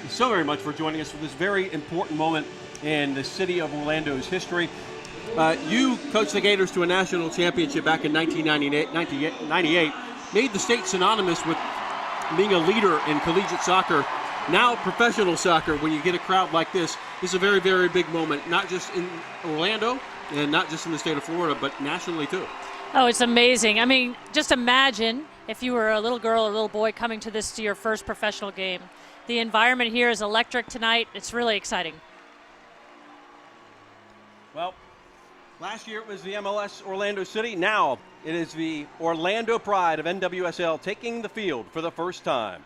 you so very much for joining us for this very important moment in the city of Orlando's history. You coached the Gators to a national championship back in 1998, made the state synonymous with being a leader in collegiate soccer. Now professional soccer, when you get a crowd like this is a very, very big moment, not just in Orlando and not just in the state of Florida, but nationally too. Oh, it's amazing. I mean, just imagine if you were a little girl or a little boy coming to your first professional game. The environment here is electric tonight. It's really exciting. Well, last year it was the MLS Orlando City. Now it is the Orlando Pride of NWSL taking the field for the first time.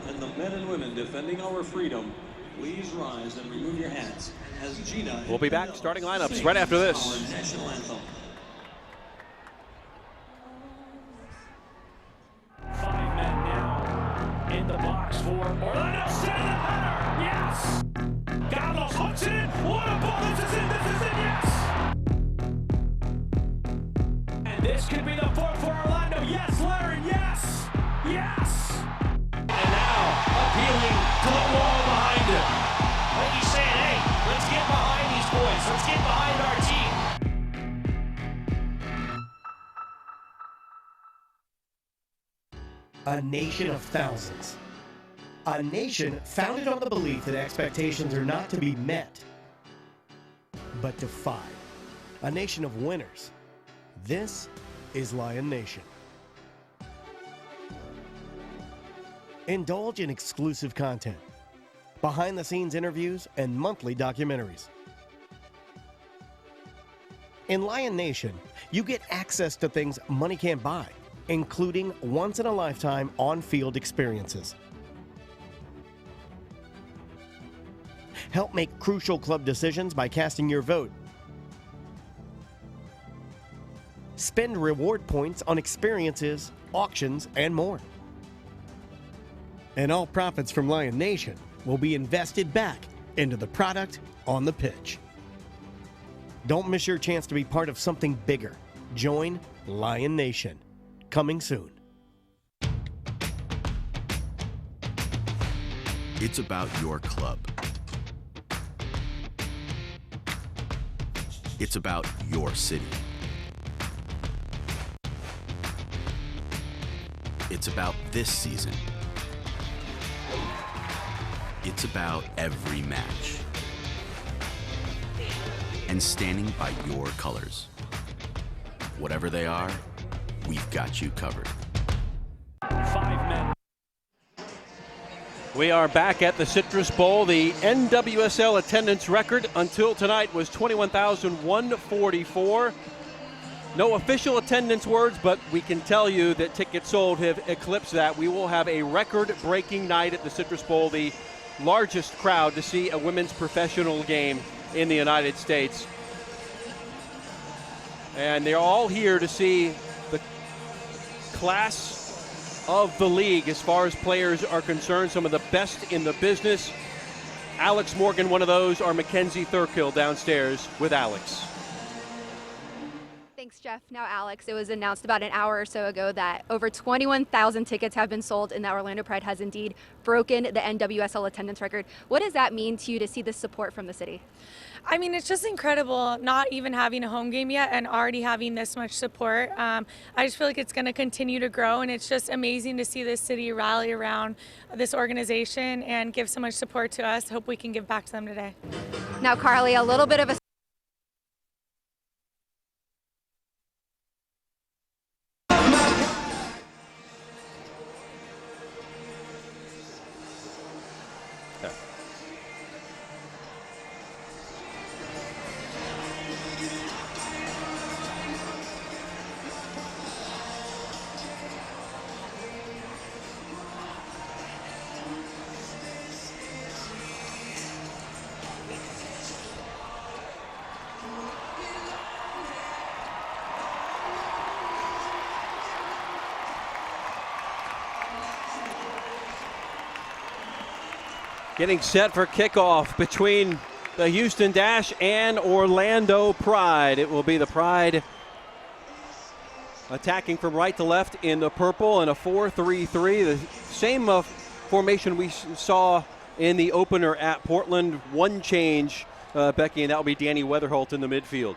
And the men and women defending our freedom, please rise and remove your hats as Gina. We'll be back starting lineups right after this. Our national anthem. 5 men now in the box for Orlando. City the header. Yes. Carlos hooks it in. What a ball. This is it. This is it. Yes. And this could be the fourth for Orlando. Yes, Larry. Yes. Yes. Appealing to the wall behind him. Like he's saying, hey, let's get behind these boys. Let's get behind our team. A nation of thousands. A nation founded on the belief that expectations are not to be met, but defied. A nation of winners. This is Lion Nation. Indulge in exclusive content, behind-the-scenes interviews, and monthly documentaries. In Lion Nation, you get access to things money can't buy, including once-in-a-lifetime on-field experiences. Help make crucial club decisions by casting your vote. Spend reward points on experiences, auctions, and more. And all profits from Lion Nation will be invested back into the product on the pitch. Don't miss your chance to be part of something bigger. Join Lion Nation. Coming soon. It's about your club. It's about your city. It's about this season. It's about every match and standing by your colors. Whatever they are, we've got you covered. 5 men. We are back at the Citrus Bowl. The NWSL attendance record until tonight was 21,144. No official attendance words, but we can tell you that tickets sold have eclipsed that. We will have a record-breaking night at the Citrus Bowl, the largest crowd to see a women's professional game in the United States. And they're all here to see the class of the league as far as players are concerned, some of the best in the business. Alex Morgan, one of those, or Mackenzie Thurkill downstairs with Alex. Thanks, Jeff. Now, Alex, it was announced about an hour or so ago that over 21,000 tickets have been sold and that Orlando Pride has indeed broken the NWSL attendance record. What does that mean to you to see this support from the city? I mean, it's just incredible not even having a home game yet and already having this much support. I just feel like it's going to continue to grow, and it's just amazing to see this city rally around this organization and give so much support to us. Hope we can give back to them today. Now, Carly, a little bit of a Getting set for kickoff between the Houston Dash and Orlando Pride. It will be the Pride attacking from right to left in the purple in a 4-3-3. The same formation we saw in the opener at Portland. One change, Becky, and that will be Danny Weatherholt in the midfield.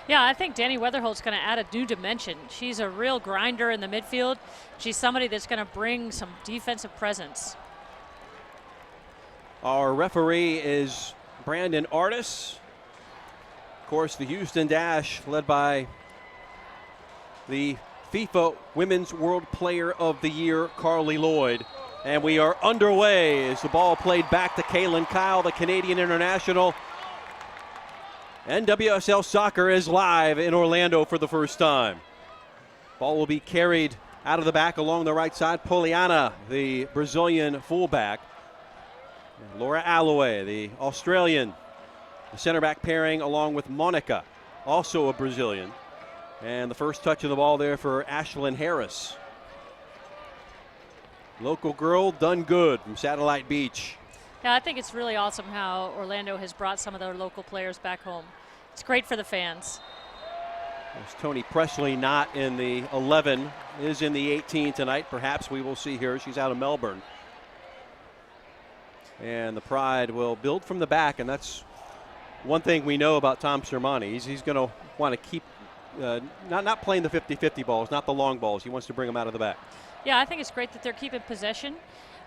Yeah, I think Danny Weatherholt's going to add a new dimension. She's a real grinder in the midfield. She's somebody that's going to bring some defensive presence. Our referee is Brandon Artis. Of course, the Houston Dash, led by the FIFA Women's World Player of the Year, Carly Lloyd. And we are underway as the ball played back to Kaylin Kyle, the Canadian international. NWSL Soccer is live in Orlando for the first time. Ball will be carried out of the back along the right side. Poliana, the Brazilian fullback. Laura Alloway, the Australian, the center back pairing along with Monica, also a Brazilian. And the first touch of the ball there for Ashlyn Harris. Local girl, done good from Satellite Beach. Yeah, I think it's really awesome how Orlando has brought some of their local players back home. It's great for the fans. There's Tony Presley not in the 11, is in the 18 tonight. Perhaps we will see her. She's out of Melbourne. And the Pride will build from the back, and that's one thing we know about Tom Sermani. He's going to want to keep not playing the 50-50 balls, not the long balls. He wants to bring them out of the back. Yeah, I think it's great that they're keeping possession.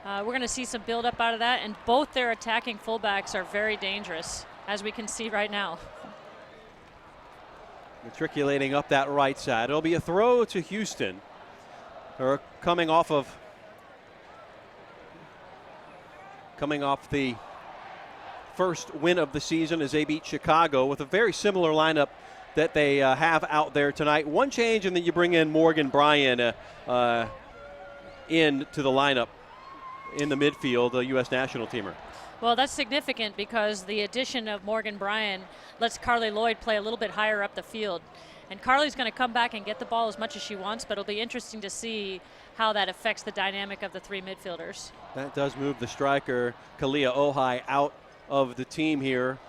We're going to see some build-up out of that, and both their attacking fullbacks are very dangerous, as we can see right now. Matriculating up that right side. It'll be a throw to Houston. They're coming off the first win of the season as they beat Chicago with a very similar lineup that they have out there tonight. One change, and then you bring in Morgan Bryan into the lineup in the midfield, the U.S. national teamer. Well, that's significant because the addition of Morgan Bryan lets Carly Lloyd play a little bit higher up the field. And Carly's going to come back and get the ball as much as she wants, but it'll be interesting to see how that affects the dynamic of the three midfielders. That does move the striker, Kalia Ohai, out of the team here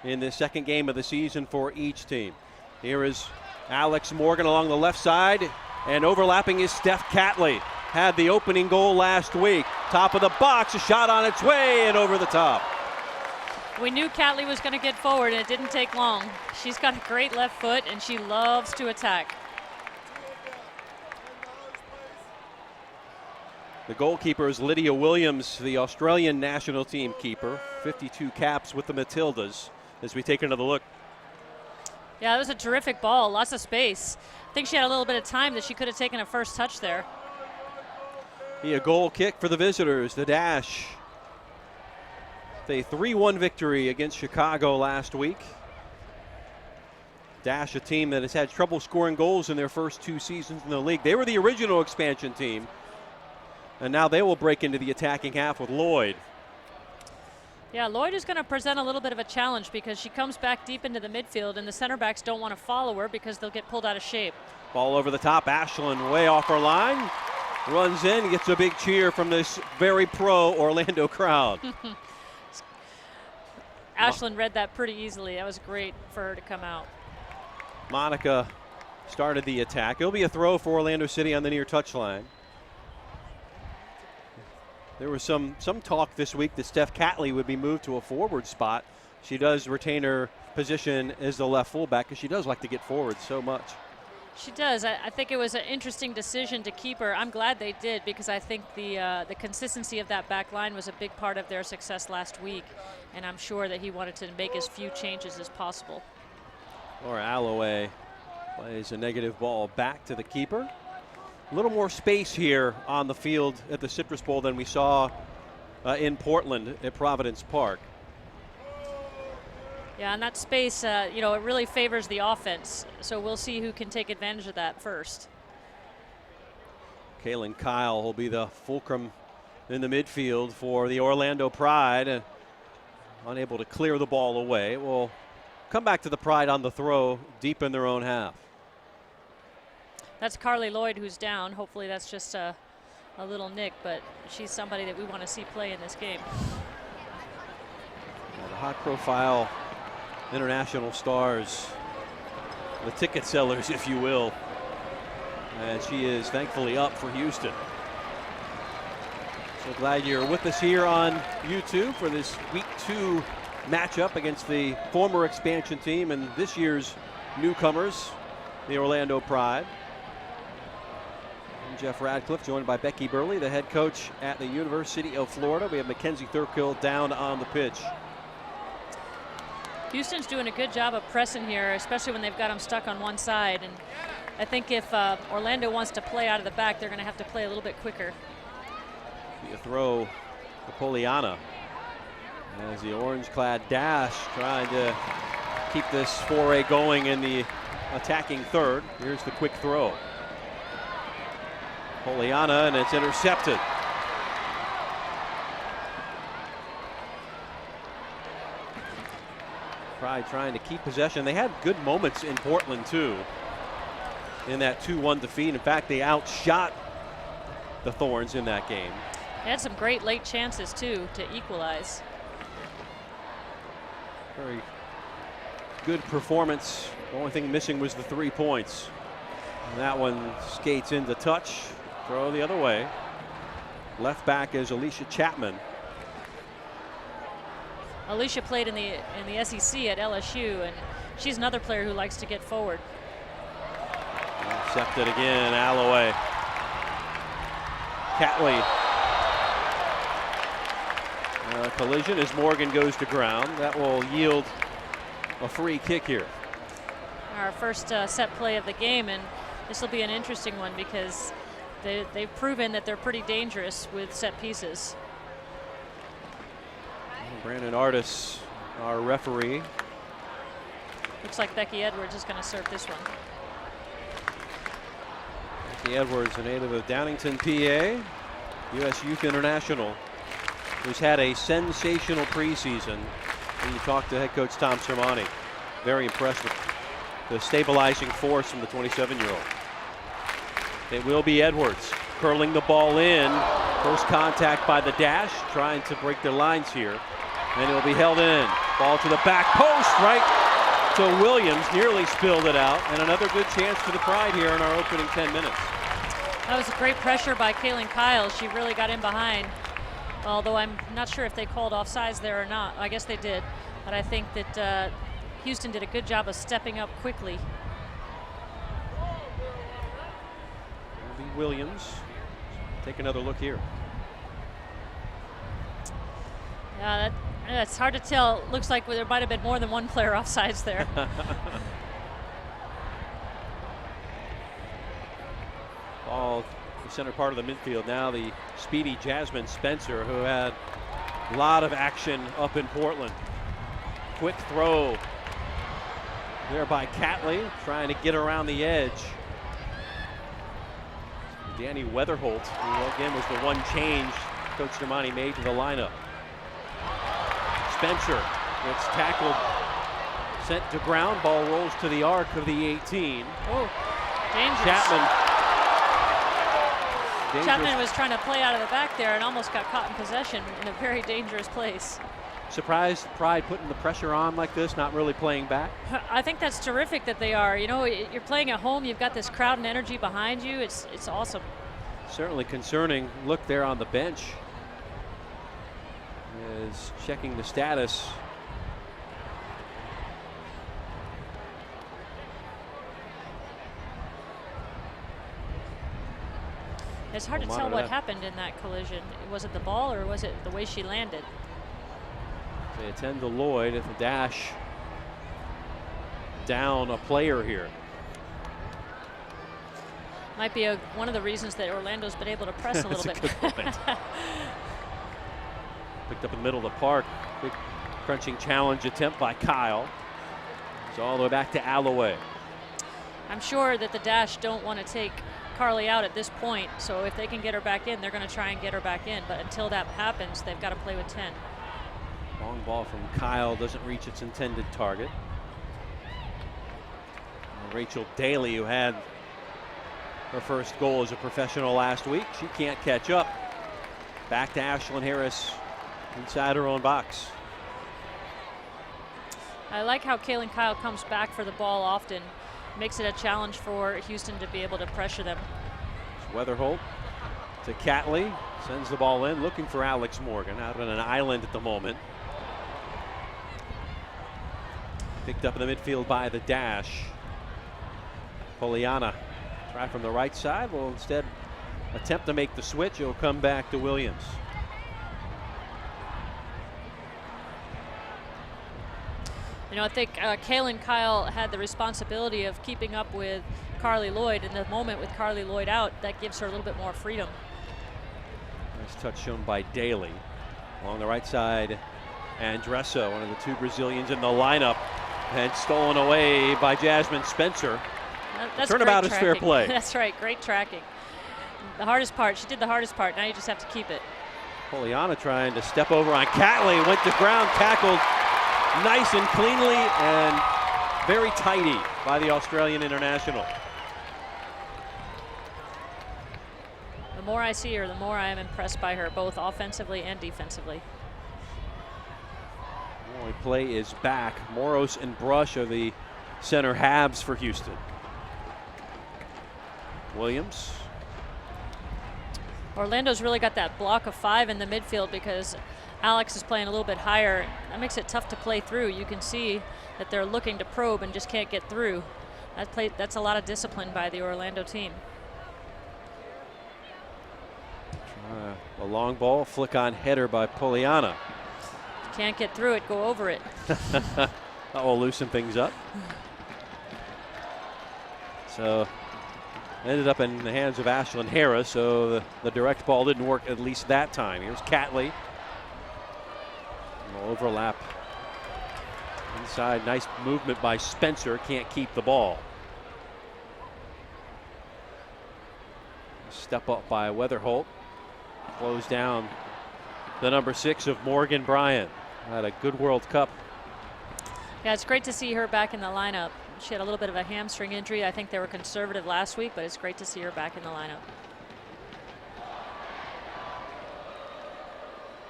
in the second game of the season for each team. Here is Alex Morgan along the left side, and overlapping is Steph Catley. Had the opening goal last week. Top of the box, a shot on its way and over the top. We knew Catley was going to get forward, and it didn't take long. She's got a great left foot, and she loves to attack. The goalkeeper is Lydia Williams, the Australian national team keeper. 52 caps with the Matildas as we take another look. Yeah, that was a terrific ball, lots of space. I think she had a little bit of time that she could have taken a first touch there. A goal kick for the visitors, the Dash. A 3-1 victory against Chicago last week. Dash, a team that has had trouble scoring goals in their first two seasons in the league. They were the original expansion team, and now they will break into the attacking half with Lloyd. Yeah, Lloyd is going to present a little bit of a challenge because she comes back deep into the midfield, and the center backs don't want to follow her because they'll get pulled out of shape. Ball over the top, Ashlyn way off her line. Runs in, gets a big cheer from this very pro Orlando crowd. Ashlyn read that pretty easily. That was great for her to come out. Monica started the attack. It'll be a throw for Orlando City on the near touchline. There was some talk this week that Steph Catley would be moved to a forward spot. She does retain her position as the left fullback because she does like to get forward so much. She does. I think it was an interesting decision to keep her. I'm glad they did, because I think the consistency of that back line was a big part of their success last week, and I'm sure that he wanted to make as few changes as possible. Laura Alloway plays a negative ball back to the keeper. A little more space here on the field at the Citrus Bowl than we saw in Portland at Providence Park. Yeah, and that space, you know, it really favors the offense. So we'll see who can take advantage of that first. Kaylin Kyle will be the fulcrum in the midfield for the Orlando Pride. Unable to clear the ball away. Will come back to the Pride on the throw deep in their own half. That's Carly Lloyd who's down. Hopefully that's just a little nick, but she's somebody that we want to see play in this game. The high-profile international stars, the ticket sellers, if you will. And she is thankfully up for Houston. So glad you're with us here on YouTube for this Week 2 matchup against the former expansion team and this year's newcomers, the Orlando Pride. I'm Jeff Radcliffe, joined by Becky Burley, the head coach at the University of Florida. We have Mackenzie Thurkill down on the pitch. Houston's doing a good job of pressing here, especially when they've got them stuck on one side. And I think if Orlando wants to play out of the back, they're going to have to play a little bit quicker. A throw to Poliana as the orange-clad Dash trying to keep this foray going in the attacking third. Here's the quick throw. Poliana, and it's intercepted. Pride trying to keep possession. They had good moments in Portland too in that 2-1 defeat. In fact, they outshot the Thorns in that game. They had some great late chances too to equalize. Very good performance. The only thing missing was the 3 points. And that one skates into touch. Throw the other way. Left back is Alicia Chapman. Alicia played in the SEC at LSU, and she's another player who likes to get forward. Intercepted again, Alloway. Catley. Collision as Morgan goes to ground. That will yield a free kick here. Our first set play of the game, and this will be an interesting one because they've proven that they're pretty dangerous with set pieces. Brandon Artis, our referee. Looks like Becky Edwards is going to serve this one. Becky Edwards, a native of Downingtown, PA, U.S. Youth International, who's had a sensational preseason. When you talk to head coach Tom Sermani, very impressed with the stabilizing force from the 27-year-old. It will be Edwards curling the ball in. First contact by the Dash, trying to break their lines here. And it will be held in. Ball to the back post, right to Williams. Nearly spilled it out. And another good chance for the Pride here in our opening 10 minutes. That was a great pressure by Kaylin Kyle. She really got in behind. Although I'm not sure if they called offsides there or not. I guess they did. But I think that Houston did a good job of stepping up quickly. It'll be Williams. Take another look here. Yeah, that's hard to tell. Looks like there might have been more than one player offsides there. Ball the center part of the midfield. Now the speedy Jasmine Spencer, who had a lot of action up in Portland. Quick throw there by Catley, trying to get around the edge. Danny Weatherholt, who again was the one change Coach Sermani made to the lineup. Spencer gets tackled, sent to ground. Ball rolls to the arc of the 18. Oh, dangerous. Chapman was trying to play out of the back there and almost got caught in possession in a very dangerous place. Surprised Pride putting the pressure on like this, not really playing back? I think that's terrific that they are. You know, you're playing at home. You've got this crowd and energy behind you. It's awesome. Certainly concerning look there on the bench. Is checking the status. It's hard to tell what happened in that collision. Was it the ball or was it the way she landed? They attend to Lloyd at the dash down a player here. Might be one of the reasons that Orlando's been able to press a little bit. Picked up in the middle of the park. Big crunching challenge attempt by Kyle. It's all the way back to Alloway. I'm sure that the Dash don't want to take Carly out at this point, so if they can get her back in, they're going to try and get her back in. But until that happens, they've got to play with 10. Long ball from Kyle doesn't reach its intended target. Rachel Daly, who had her first goal as a professional last week, she can't catch up. Back to Ashlyn Harris inside her own box. I like how Kaylin Kyle comes back for the ball often. Makes it a challenge for Houston to be able to pressure them. Weatherholt to Catley, sends the ball in, looking for Alex Morgan out on an island at the moment. Picked up in the midfield by the Dash. Poliana, try from the right side, will instead attempt to make the switch. It'll come back to Williams. You know, I think Kaylin Kyle had the responsibility of keeping up with Carly Lloyd. In the moment with Carly Lloyd out, that gives her a little bit more freedom. Nice touch shown by Daly. Along the right side, Andressa, one of the two Brazilians in the lineup, and stolen away by Jasmine Spencer. That's Turnabout is fair play. That's right, great tracking. The hardest part, she did the hardest part. Now you just have to keep it. Poliana trying to step over on Catley, went to ground, tackled nice and cleanly and very tidy by the Australian international. The more I see her, the more I am impressed by her, both offensively and defensively. Play is back. Moros and Brush are the center halves for Houston. Williams. Orlando's really got that block of 5 in the midfield because Alex is playing a little bit higher. That makes it tough to play through. You can see that they're looking to probe and just can't get through. That's a lot of discipline by the Orlando team. A long ball, flick on header by Poliana. Can't get through it, go over it. That will loosen things up. So ended up in the hands of Ashlyn Harris, so the direct ball didn't work at least that time. Here's Catley. Overlap inside, nice movement by Spencer, can't keep the ball. Step up by Weatherholt, close down the number 6 of Morgan Bryant. Had a good World Cup. Yeah, it's great to see her back in the lineup. She had a little bit of a hamstring injury. I think they were conservative last week, but it's great to see her back in the lineup.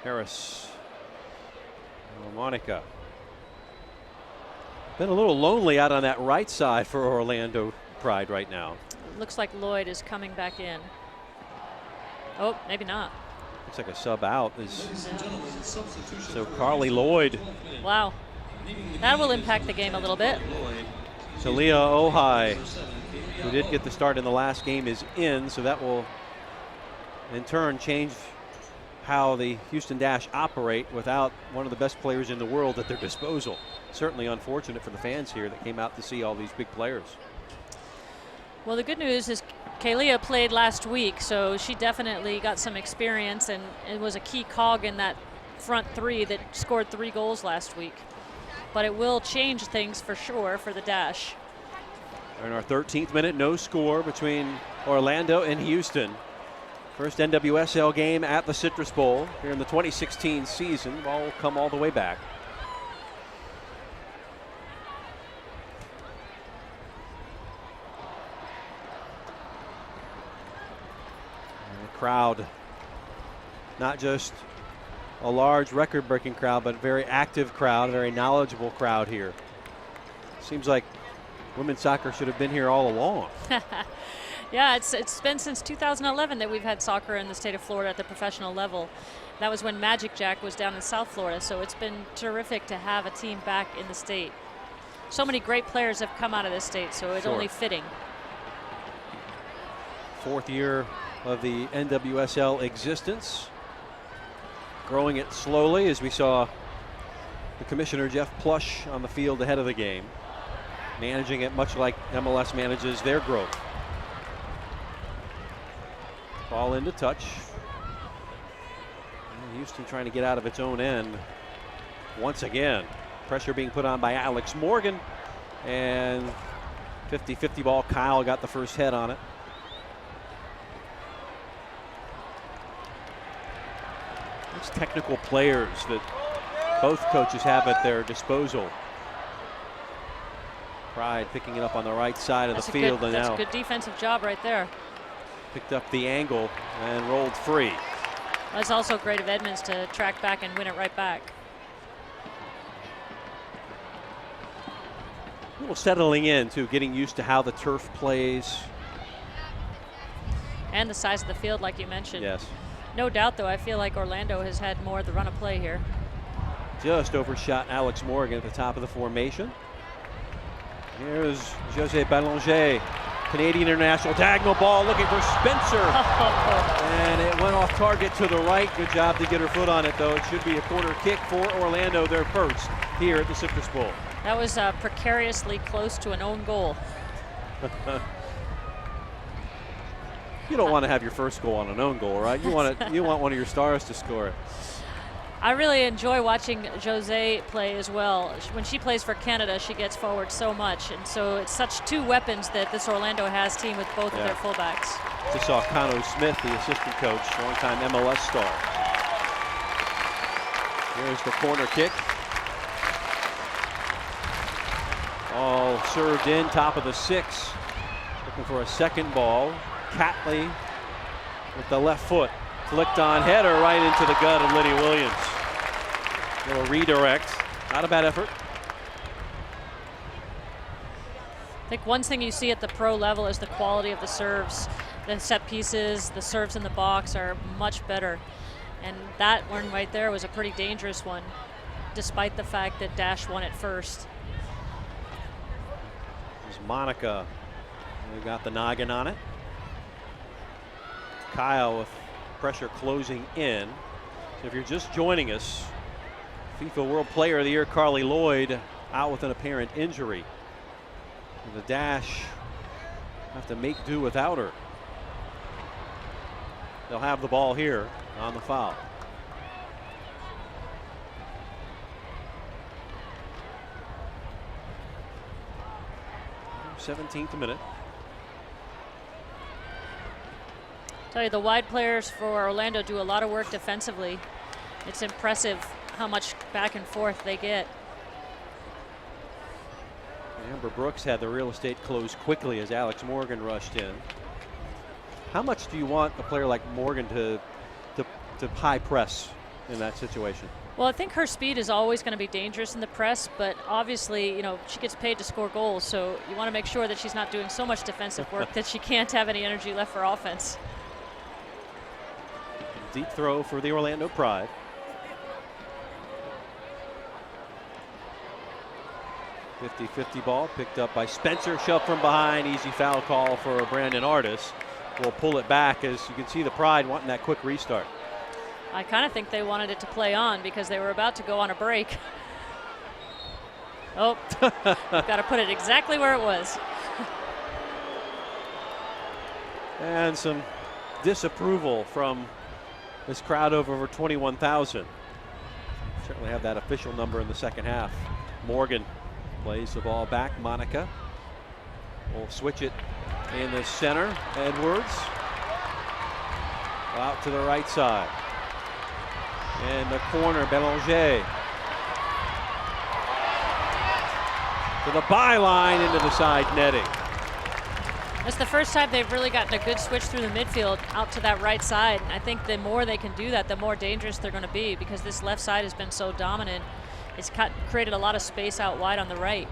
Harris. Monica. Been a little lonely out on that right side for Orlando Pride right now. Looks like Lloyd is coming back in. Oh, maybe not. Looks like a sub out. So Carly Lloyd. Wow. That will impact the game a little bit. So Leah Ohai, who did get the start in the last game, is in. So that will in turn change how the Houston Dash operate without one of the best players in the world at their disposal. Certainly unfortunate for the fans here that came out to see all these big players. Well, the good news is Kalia played last week, so she definitely got some experience and it was a key cog in that front 3 that scored 3 goals last week. But it will change things for sure for the Dash. In our 13th minute, no score between Orlando and Houston. First NWSL game at the Citrus Bowl here in the 2016 season. Ball will come all the way back. And the crowd, not just a large record-breaking crowd, but a very active crowd, a very knowledgeable crowd here. Seems like women's soccer should have been here all along. Yeah, it's been since 2011 that we've had soccer in the state of Florida at the professional level. That was when Magic Jack was down in South Florida, so it's been terrific to have a team back in the state. So many great players have come out of this state, so it's only fitting. 4th year of the NWSL existence. Growing it slowly, as we saw the commissioner Jeff Plush on the field ahead of the game, managing it much like MLS manages their growth. Ball into touch. And Houston trying to get out of its own end once again. Pressure being put on by Alex Morgan, and 50-50 ball. Kyle got the first head on it. Those technical players that both coaches have at their disposal. Pride picking it up on the right side of the field, and that's now a good defensive job right there. picked up the angle and rolled free. That's also great of Edmonds to track back and win it right back. A little settling in too, getting used to how the turf plays. And the size of the field, like you mentioned. Yes. No doubt, though, I feel like Orlando has had more of the run of play here. Just overshot Alex Morgan at the top of the formation. Here's Jose Belanger, Canadian international, diagonal ball looking for Spencer. And it went off target to the right. Good job to get her foot on it, though. It should be a corner kick for Orlando, their first here at the Citrus Bowl. That was precariously close to an own goal. You don't want to have your first goal on an own goal, right? You want one of your stars to score it. I really enjoy watching Jose play as well. When she plays for Canada, she gets forward so much, and so it's such two weapons that this Orlando has team with both of their fullbacks. Just saw Cano Smith, the assistant coach, longtime MLS star. Here's the corner kick. All served in, top of the 6. Looking for a second ball. Catley with the left foot. Flicked on header right into the gut of Lydia Williams. Little redirect. Not a bad effort. I think one thing you see at the pro level is the quality of the serves. The set pieces, the serves in the box are much better. And that one right there was a pretty dangerous one, despite the fact that Dash won it first. There's Monica. We got the noggin on it. Kyle with pressure closing in. So if you're just joining us, FIFA World Player of the Year Carly Lloyd out with an apparent injury. And the Dash have to make do without her. They'll have the ball here on the foul. 17th minute. Tell you, the wide players for Orlando do a lot of work defensively. It's impressive how much back and forth they get. Amber Brooks had the real estate close quickly as Alex Morgan rushed in. How much do you want a player like Morgan to high press in that situation? Well, I think her speed is always going to be dangerous in the press, but obviously, you know, she gets paid to score goals, so you want to make sure that she's not doing so much defensive work that she can't have any energy left for offense. Deep throw for the Orlando Pride. .50 ball picked up by Spencer, shoved from behind. Easy foul call for Brandon Artis. Will pull it back, as you can see the Pride wanting that quick restart. I kind of think they wanted it to play on because they were about to go on a break. Oh, got to put it exactly where it was. And some disapproval from this crowd of over 21,000. Certainly have that official number in the second half. Morgan plays the ball back. Monica will switch it in the center. Edwards out to the right side. In the corner, Belanger. To the byline, into the side netting. That's the first time they've really gotten a good switch through the midfield out to that right side. And I think the more they can do that, the more dangerous they're going to be, because this left side has been so dominant. It's created a lot of space out wide on the right.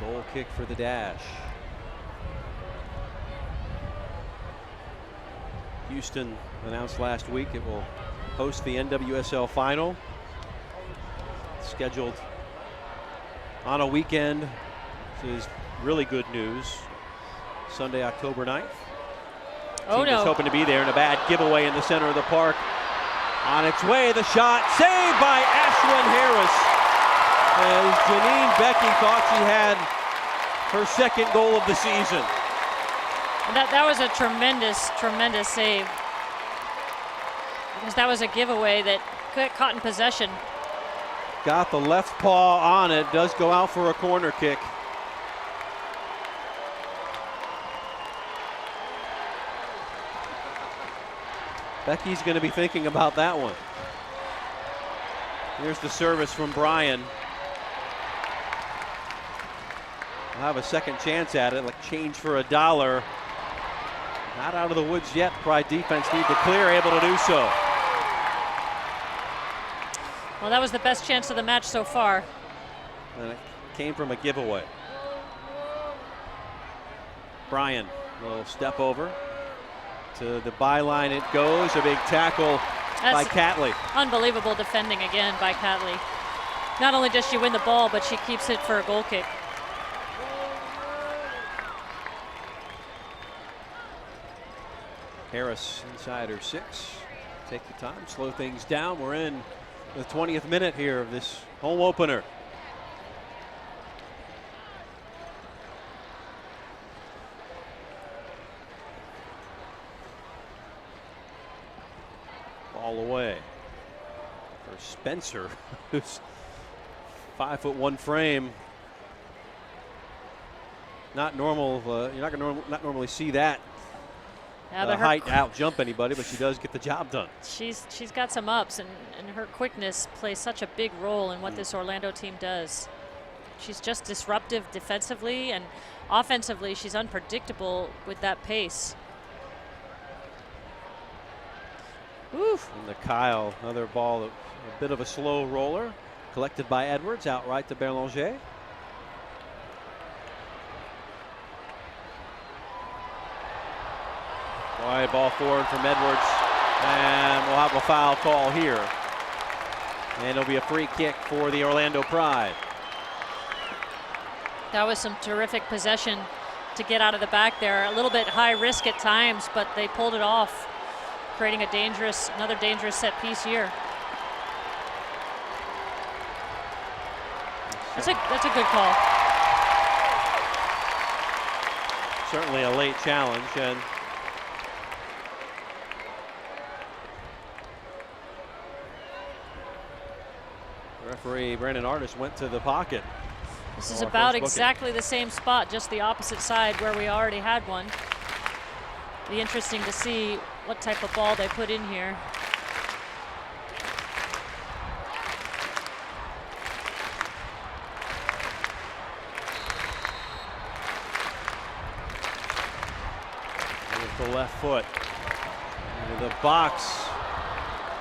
Goal kick for the Dash. Houston announced last week it will host the NWSL final. Scheduled on a weekend. This is really good news. Sunday, October 9th. Oh, Team no. was hoping to be there, and a bad giveaway in the center of the park. On its way, the shot saved by Ashlyn Harris. As Janine Becky thought she had her second goal of the season. That was a tremendous, tremendous save. Because that was a giveaway that got caught in possession. Got the left paw on it, does go out for a corner kick. Becky's going to be thinking about that one. Here's the service from Bryan. We'll have a second chance at it, like change for $1. Not out of the woods yet. Pride defense need to clear, able to do so. Well, that was the best chance of the match so far. And it came from a giveaway. Bryan, a little step over. To the byline it goes. A big tackle by Catley. Unbelievable defending again by Catley. Not only does she win the ball, but she keeps it for a goal kick. Harris inside her 6. Take the time, slow things down. We're in the 20th minute here of this home opener. Ball away for Spencer, who's 5'1" frame. Not normal. You're not going to not normally see that height out jump anybody, but she does get the job done. She's got some ups, and her quickness plays such a big role in what this Orlando team does. She's just disruptive defensively, and offensively she's unpredictable with that pace. Oof. And the Kyle, another ball, a bit of a slow roller, collected by Edwards, out right to Berlanger. Wide ball forward from Edwards, and we'll have a foul call here. And it'll be a free kick for the Orlando Pride. That was some terrific possession to get out of the back there. A little bit high risk at times, but they pulled it off, creating another dangerous set piece here. That's a good call. Certainly a late challenge, and referee Brandon Artis went to the pocket. This is about exactly the same spot, just the opposite side where we already had one. Be interesting to see what type of ball they put in here. With the left foot into the box,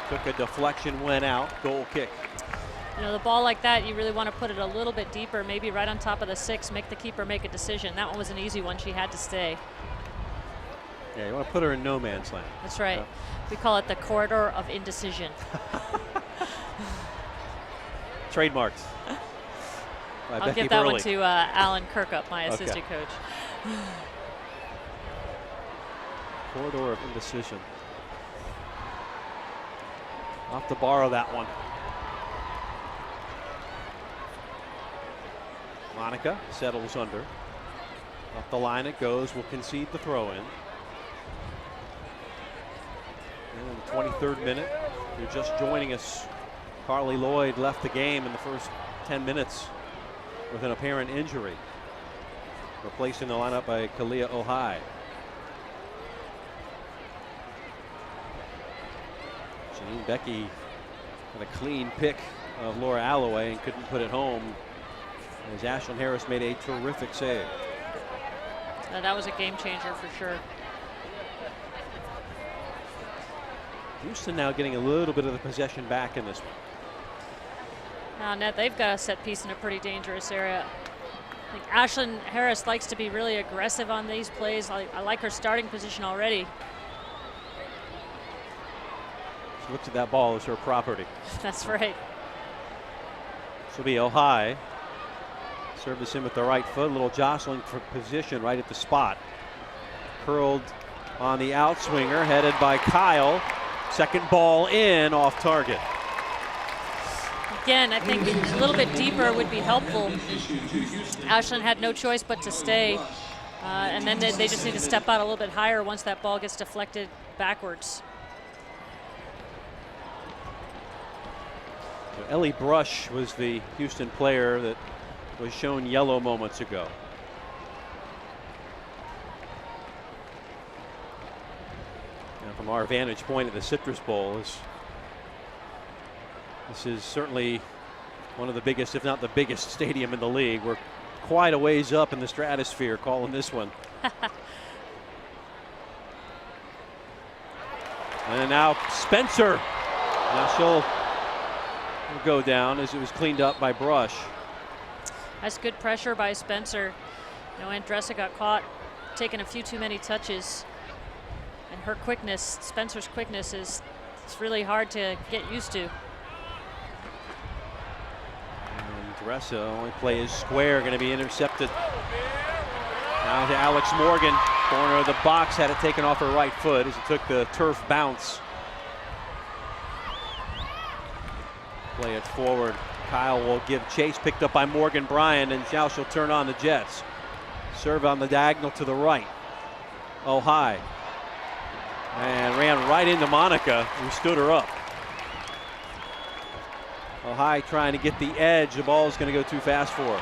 took a deflection, went out, goal kick. You know, the ball like that, you really want to put it a little bit deeper, maybe right on top of the 6, make the keeper make a decision. That one was an easy one. She had to stay. Yeah, you want to put her in no man's land. That's right. We call it the corridor of indecision. Trademarked. I'll give that one to Alan Kirkup, my assistant coach. Corridor of indecision. I'll have to borrow that one. Monica settles under. Up the line it goes. Will concede the throw in. And in the 23rd minute, if you're just joining us, Carly Lloyd left the game in the first 10 minutes with an apparent injury. Replacing the lineup by Kalia Ohai. Janine Becky had a clean pick of Laura Alloway and couldn't put it home, as Ashlyn Harris made a terrific save. That was a game changer for sure. Houston now getting a little bit of the possession back in this one. Now, Ned, they've got a set piece in a pretty dangerous area. I think Ashlyn Harris likes to be really aggressive on these plays. I like her starting position already. She looks at that ball as her property. That's right. This will be Ohai Serve this in with the right foot. A little jostling for position right at the spot. Curled on the outswinger, headed by Kyle. Second ball in, off target. Again, I think a little bit deeper would be helpful. Ashland had no choice but to stay. And then they just need to step out a little bit higher once that ball gets deflected backwards. Ellie Brush was the Houston player that was shown yellow moments ago. And from our vantage point at the Citrus Bowl, this is certainly one of the biggest, if not the biggest, stadium in the league. We're quite a ways up in the stratosphere calling this one. And now Spencer. Now she'll go down as it was cleaned up by Brush. That's good pressure by Spencer. You know, Andressa got caught taking a few too many touches. And her quickness, Spencer's quickness, it's really hard to get used to. Andressa, only play is square, going to be intercepted. Now to Alex Morgan, corner of the box, had it taken off her right foot as it took the turf bounce. Play it forward. Kyle will give chase, picked up by Morgan Bryan, and now she'll turn on the Jets. Serve on the diagonal to the right. Oh, high. And ran right into Monica, who stood her up. Oh, high trying to get the edge. The ball is going to go too fast for her.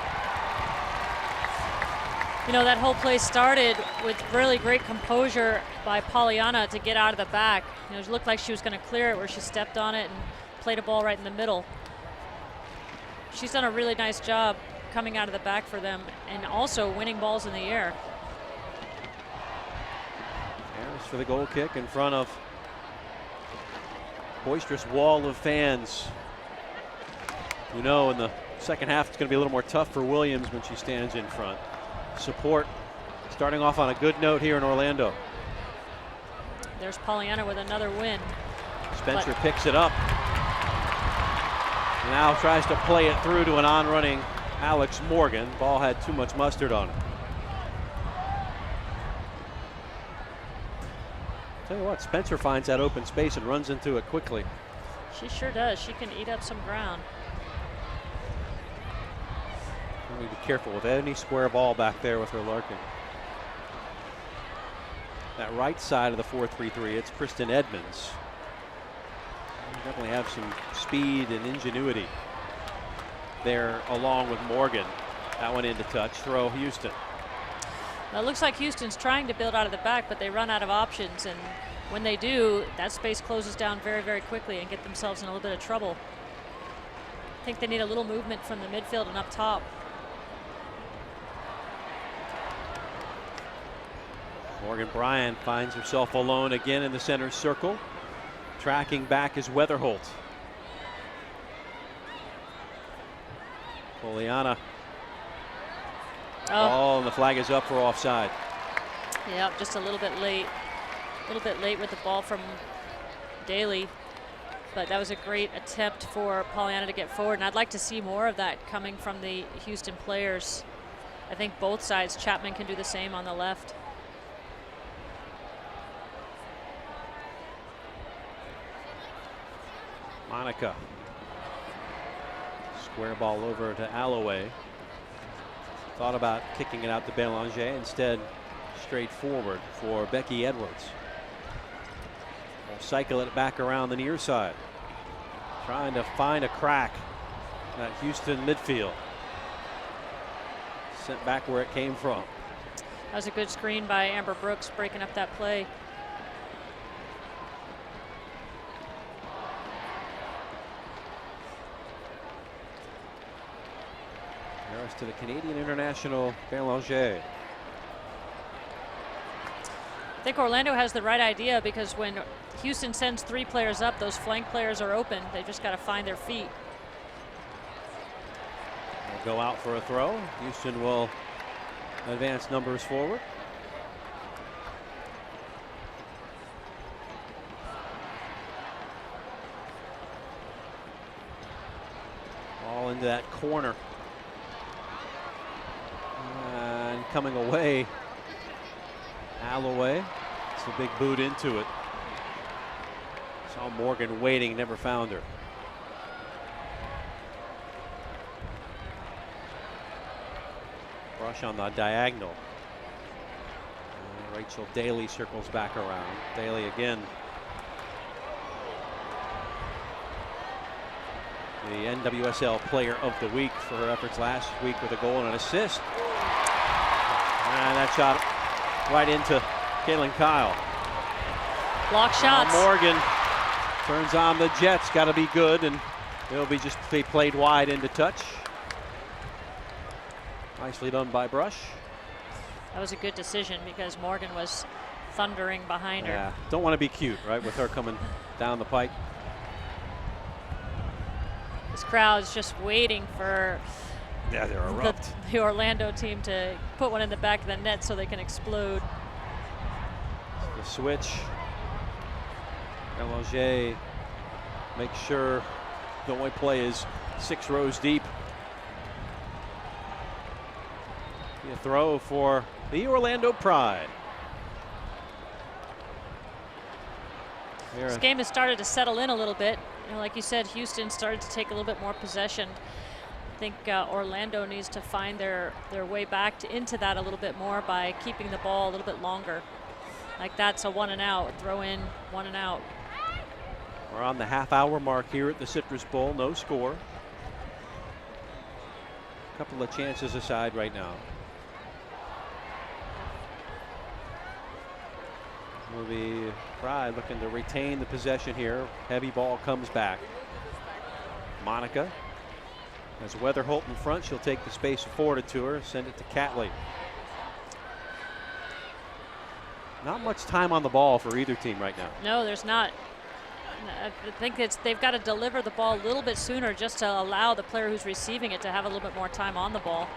You know, that whole play started with really great composure by Pollyanna to get out of the back. You know, it looked like she was going to clear it where she stepped on it and played a ball right in the middle. She's done a really nice job coming out of the back for them and also winning balls in the air. Harris for the goal kick in front of boisterous wall of fans. You know, in the second half, it's going to be a little more tough for Williams when she stands in front. Support starting off on a good note here in Orlando. There's Pollyanna with another win. Spencer picks it up. Now tries to play it through to an on-running Alex Morgan. Ball had too much mustard on it. Tell you what, Spencer finds that open space and runs into it quickly. She sure does. She can eat up some ground. We need to be careful with any square ball back there with her Larkin. That right side of the 4-3-3, it's Kristen Edmonds. Definitely have some speed and ingenuity there along with Morgan. That one into touch. Throw Houston. Well, it looks like Houston's trying to build out of the back, but they run out of options. And when they do, that space closes down very, very quickly and get themselves in a little bit of trouble. I think they need a little movement from the midfield and up top. Morgan Bryan finds herself alone again in the center circle. Tracking back is Weatherholt. Pollyanna. Oh, and the flag is up for offside. Yeah, just a little bit late. A little bit late with the ball from Daly. But that was a great attempt for Pollyanna to get forward. And I'd like to see more of that coming from the Houston players. I think both sides. Chapman can do the same on the left. Monica. Square ball over to Alloway. Thought about kicking it out to Belanger. Instead, straight forward for Becky Edwards. We'll cycle it back around the near side. Trying to find a crack in that Houston midfield. Sent back where it came from. That was a good screen by Amber Brooks breaking up that play. Harris to the Canadian international Belanger. I think Orlando has the right idea because when Houston sends 3 players up, those flank players are open. They just got to find their feet. They'll go out for a throw. Houston will advance numbers forward. Ball into that corner. coming away. Alloway. It's a big boot into it. Saw Morgan waiting, never found her. Brush on the diagonal. Rachel Daly circles back around. Daly again. The NWSL Player of the Week for her efforts last week with a goal and an assist. And that shot right into Kaylin Kyle. Block shots. Morgan turns on the Jets. Got to be good, and it'll be just played wide into touch. Nicely done by Brush. That was a good decision because Morgan was thundering behind her. Don't want to be cute, right, with her coming down the pike. This crowd's just waiting for they're erupt. the Orlando team to put one in the back of the net so they can explode. The switch. Belanger makes sure the only play is 6 rows deep. A throw for the Orlando Pride. This game has started to settle in a little bit. You know, like you said, Houston started to take a little bit more possession. I think Orlando needs to find their way back into that a little bit more by keeping the ball a little bit longer. Like that's a 1 and out, throw in 1 and out. We're on the half-hour mark here at the Citrus Bowl, no score. A couple of chances aside right now. Will be Pride looking to retain the possession here. Heavy ball comes back. Monica has Weatherholt in front. She'll take the space afforded to her, send it to Catley. Not much time on the ball for either team right now. No, there's not. I think they've got to deliver the ball a little bit sooner just to allow the player who's receiving it to have a little bit more time on the ball.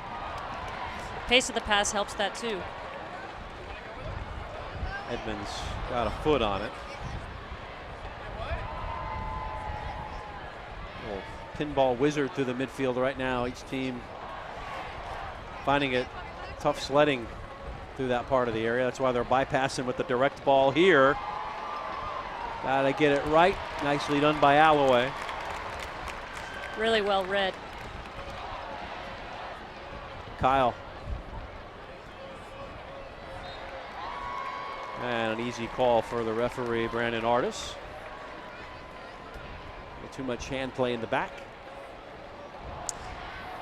Pace of the pass helps that too. Edmonds got a foot on it. Little pinball wizard through the midfield right now. Each team finding it tough sledding through that part of the area. That's why they're bypassing with the direct ball here. Got to get it right. Nicely done by Alloway. Really well read. Kyle. And an easy call for the referee, Brandon Artis. Too much hand play in the back.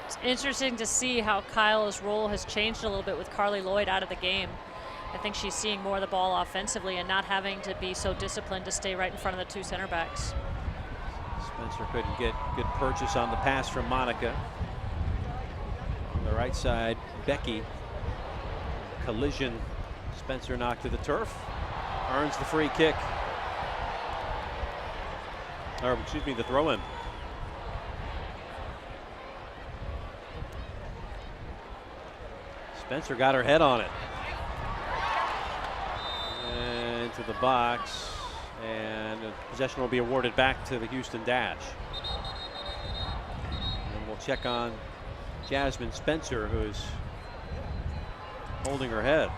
It's interesting to see how Kyle's role has changed a little bit with Carly Lloyd out of the game. I think she's seeing more of the ball offensively and not having to be so disciplined to stay right in front of the 2 center backs. Spencer couldn't get good purchase on the pass from Monica. On the right side, Becky. Collision. Spencer knocked to the turf. Earns the free kick. Or, excuse me, the throw in. Spencer got her head on it. And into the box. And possession will be awarded back to the Houston Dash. And we'll check on Jasmine Spencer, who's holding her head.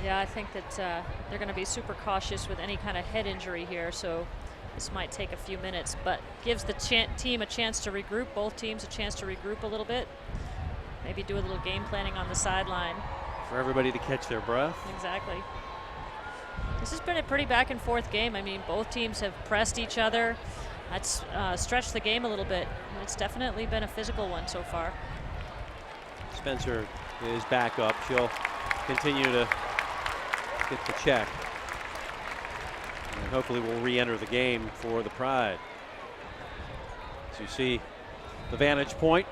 Yeah, I think that they're going to be super cautious with any kind of head injury here, so this might take a few minutes, but gives the team a chance to regroup, both teams a chance to regroup a little bit, maybe do a little game planning on the sideline. For everybody to catch their breath. Exactly. This has been a pretty back and forth game. I mean, both teams have pressed each other. That's stretched the game a little bit. It's definitely been a physical one so far. Spencer is back up. She'll continue to get the check. And hopefully we'll re-enter the game for the Pride. As you see the vantage point,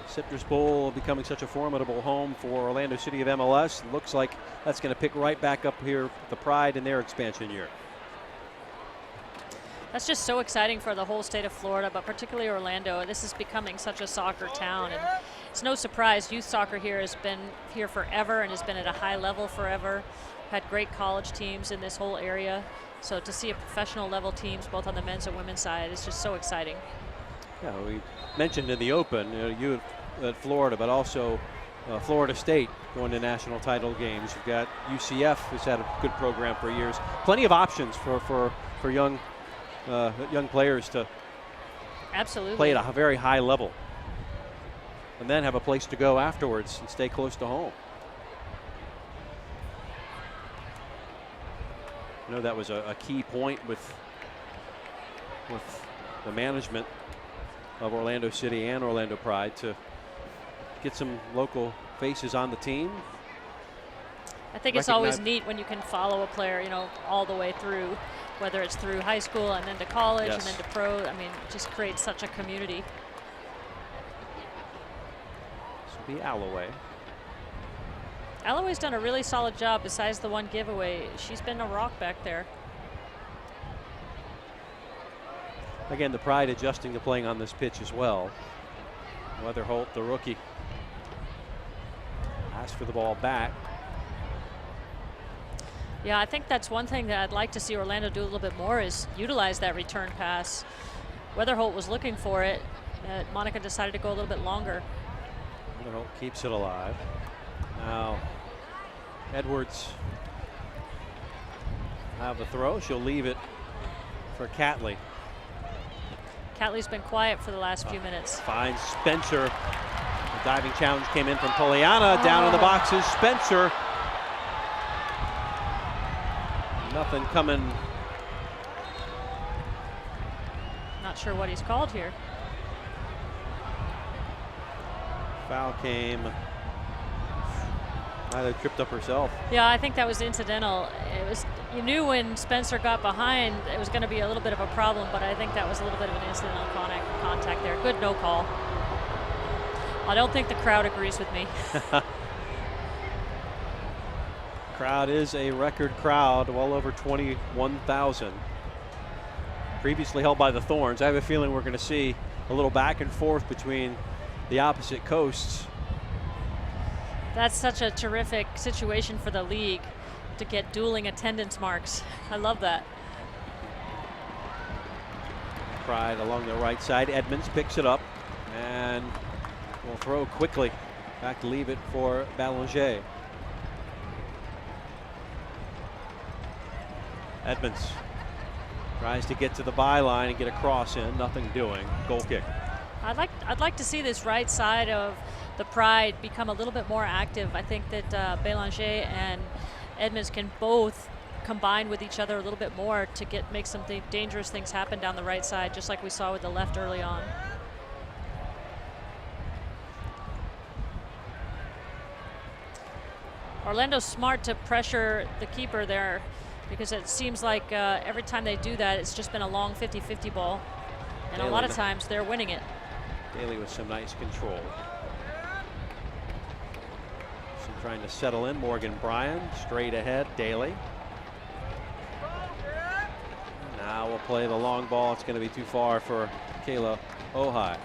Citrus Bowl becoming such a formidable home for Orlando City of MLS. Looks like that's going to pick right back up here with the Pride in their expansion year. That's just so exciting for the whole state of Florida, but particularly Orlando. This is becoming such a soccer town, and it's no surprise youth soccer here has been here forever and has been at a high level forever. Had great college teams in this whole area. So to see a professional level teams both on the men's and women's side is just so exciting. Yeah, we mentioned in the open, you have at Florida, but also Florida State going to national title games. You've got UCF, who's had a good program for years. Plenty of options for young players to absolutely play at a very high level, and then have a place to go afterwards and stay close to home. I know that was a key point with the management of Orlando City and Orlando Pride to get some local faces on the team. I think it's always neat when you can follow a player, all the way through, whether it's through high school and then to college and then to pro. I mean, it just creates such a community. This will be Alloway. Alloway's done a really solid job besides the one giveaway. She's been a rock back there. Again, the Pride adjusting to playing on this pitch as well. Weatherholt, the rookie, asks for the ball back. Yeah, I think that's one thing that I'd like to see Orlando do a little bit more is utilize that return pass. Weatherholt was looking for it. Monica decided to go a little bit longer. Weatherholt keeps it alive. Now, Edwards have the throw. She'll leave it for Catley. Catley's been quiet for the last few minutes. Finds Spencer. The diving challenge came in from Poliana. Down in the boxes, Spencer. Nothing coming. Not sure what he's called here. Foul came. Might have tripped up herself. Yeah, I think that was incidental. You knew when Spencer got behind it was going to be a little bit of a problem, but I think that was a little bit of an incidental contact there. Good no call. I don't think the crowd agrees with me. Crowd is a record crowd, well over 21,000. Previously held by the Thorns. I have a feeling we're going to see a little back and forth between the opposite coasts. That's such a terrific situation for the league to get dueling attendance marks. I love that. Pride along the right side. Edmonds picks it up and will throw quickly. Back to leave it for Ballanger. Edmonds tries to get to the byline and get a cross in. Nothing doing. Goal kick. I'd like to see this right side of the Pride become a little bit more active. I think that Bélanger and Edmonds can both combine with each other a little bit more to make some dangerous things happen down the right side, just like we saw with the left early on. Orlando's smart to pressure the keeper there because it seems like every time they do that, it's just been a long 50-50 ball. And Daly, a lot of times they're winning it. Daly with some nice control. So trying to settle in. Morgan Bryan straight ahead. Daly. Now we'll play the long ball. It's going to be too far for Kayla Ojai.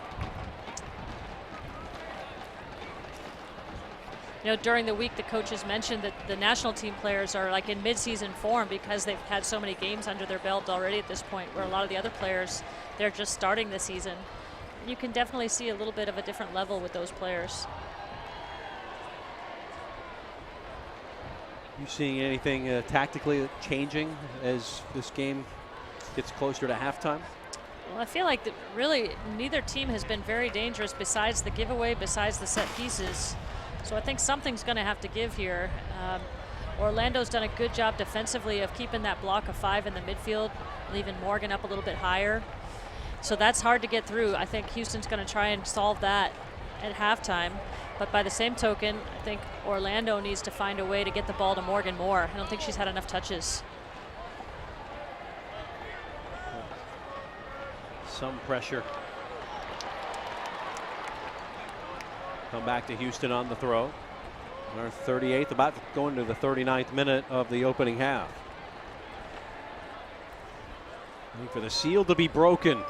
During the week, the coaches mentioned that the national team players are like in mid-season form because they've had so many games under their belt already at this point, where a lot of the other players, they're just starting the season. You can definitely see a little bit of a different level with those players. You seeing anything tactically changing as this game gets closer to halftime? Well, I feel like really neither team has been very dangerous besides the giveaway, besides the set pieces. So I think something's going to have to give here. Orlando's done a good job defensively of keeping that block of 5 in the midfield, leaving Morgan up a little bit higher. So that's hard to get through. I think Houston's going to try and solve that at halftime. But by the same token, I think Orlando needs to find a way to get the ball to Morgan more. I don't think she's had enough touches. Some pressure. Come back to Houston on the throw. Our 38th, about to go into the 39th minute of the opening half. Waiting for the seal to be broken.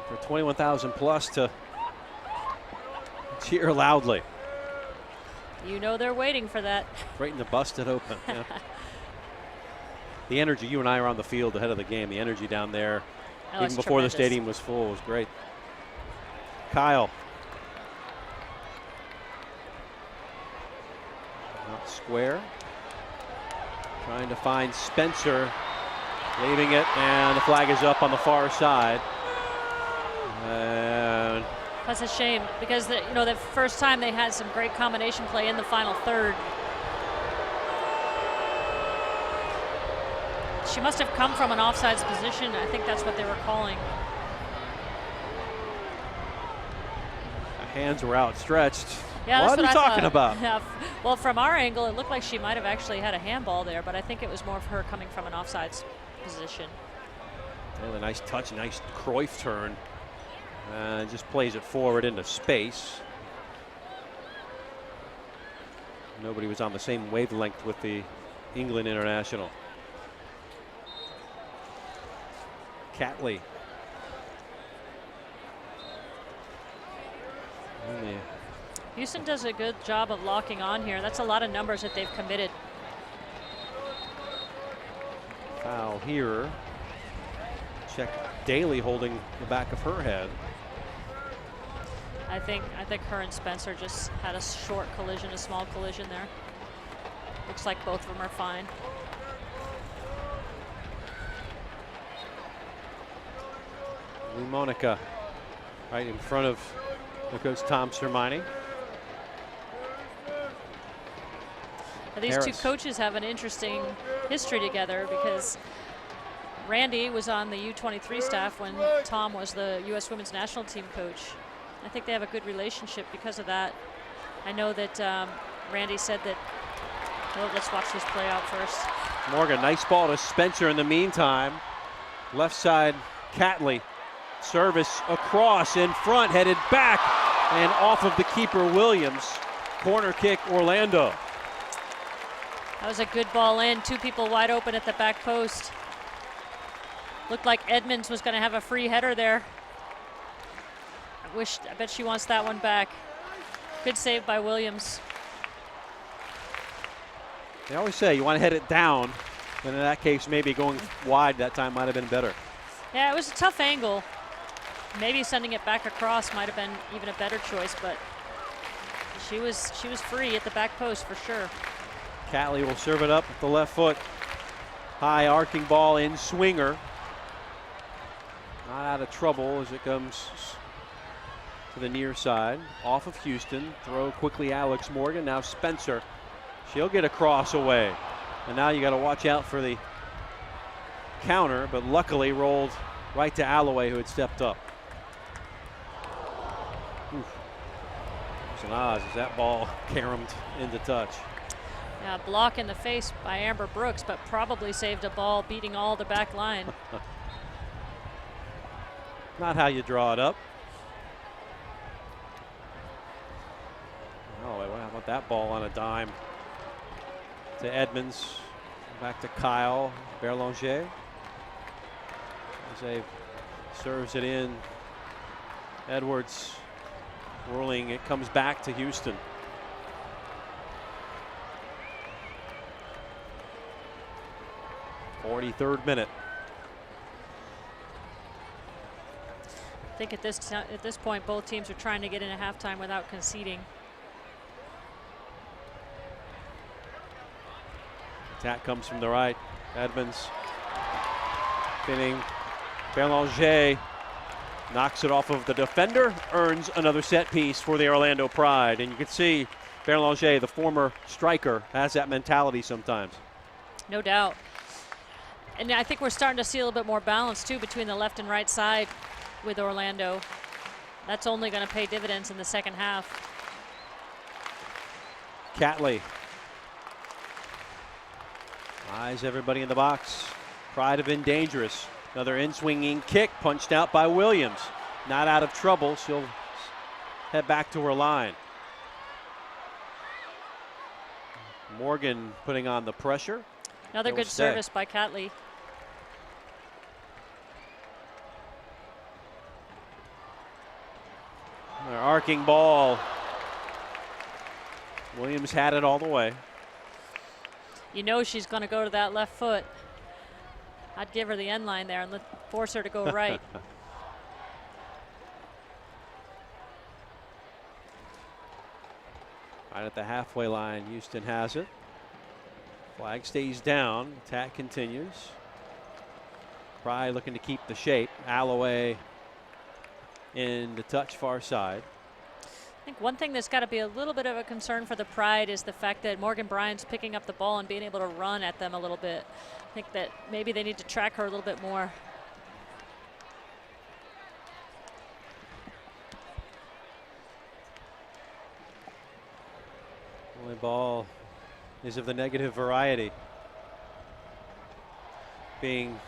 For 21,000 plus to cheer loudly. You know they're waiting for that. Waiting to bust it open. Yeah. The energy, you and I are on the field ahead of the game. The energy down there, even before tremendous. the stadium was full, was great. Kyle Square. Trying to find Spencer. Leaving it, and the flag is up on the far side. And that's a shame because the first time they had some great combination play in the final third. She must have come from an offsides position. I think that's what they were calling. the hands were outstretched. Yeah, what are you talking about? Yeah, well, from our angle, it looked like she might have actually had a handball there, but I think it was more of her coming from an offsides position. Really nice touch, nice Cruyff turn. And just plays it forward into space. Nobody was on the same wavelength with the England international. Catley. Houston does a good job of locking on here. That's a lot of numbers that they've committed. Foul here. Check Daly holding the back of her head. I think her and Spencer just had a short collision, a small collision there. Looks like both of them are fine. Lee Monica right in front of the coach Tom Sermini. Now, these two coaches have an interesting history together because Randy was on the U23 staff when Tom was the U.S. women's national team coach. I think they have a good relationship because of that. I know that Randy said that, well, let's watch this play out first. Morgan, nice ball to Spencer in the meantime. Left side, Catley. Service across in front, headed back and off of the keeper Williams. Corner kick, Orlando. That was a good ball in. Two people wide open at the back post. Looked like Edmonds was going to have a free header there. I bet she wants that one back. Good save by Williams. They always say you want to head it down, and in that case, maybe going wide that time might have been better. Yeah, it was a tough angle. Maybe sending it back across might have been even a better choice, but she was free at the back post for sure. Catley will serve it up with the left foot. High arcing ball in swinger. Not out of trouble as it comes to the near side. Off of Houston. Throw quickly Alex Morgan. Now Spencer. She'll get a cross away. And now you got to watch out for the counter, but luckily rolled right to Alloway, who had stepped up. There's an odds as that ball caromed into touch. Yeah, block in the face by Amber Brooks, but probably saved a ball beating all the back line. Not how you draw it up. Oh, how about that ball on a dime to Edmonds, back to Kyle Berlanger. As serves it in. Edwards whirling, it comes back to Houston. .43rd minute. I think at this point, both teams are trying to get into halftime without conceding. Attack comes from the right. Edmonds pinning. Berlanger knocks it off of the defender, earns another set piece for the Orlando Pride. And you can see Berlanger, the former striker, has that mentality sometimes. No doubt. And I think we're starting to see a little bit more balance too between the left and right side with Orlando. That's only going to pay dividends in the second half. Catley. Eyes everybody in the box. Pride have been dangerous. Another in-swinging kick punched out by Williams. Not out of trouble. She'll head back to her line. Morgan putting on the pressure. Another good service by Catley. An arcing ball. Williams had it all the way. You know she's going to go to that left foot. I'd give her the end line there and force her to go right. Right at the halfway line, Houston has it. Flag stays down. Attack continues. Pride looking to keep the shape. Alloway in the touch far side. I think one thing that's got to be a little bit of a concern for the Pride is the fact that Morgan Bryan's picking up the ball and being able to run at them a little bit. I think that maybe they need to track her a little bit more. Ball is of the negative variety. Being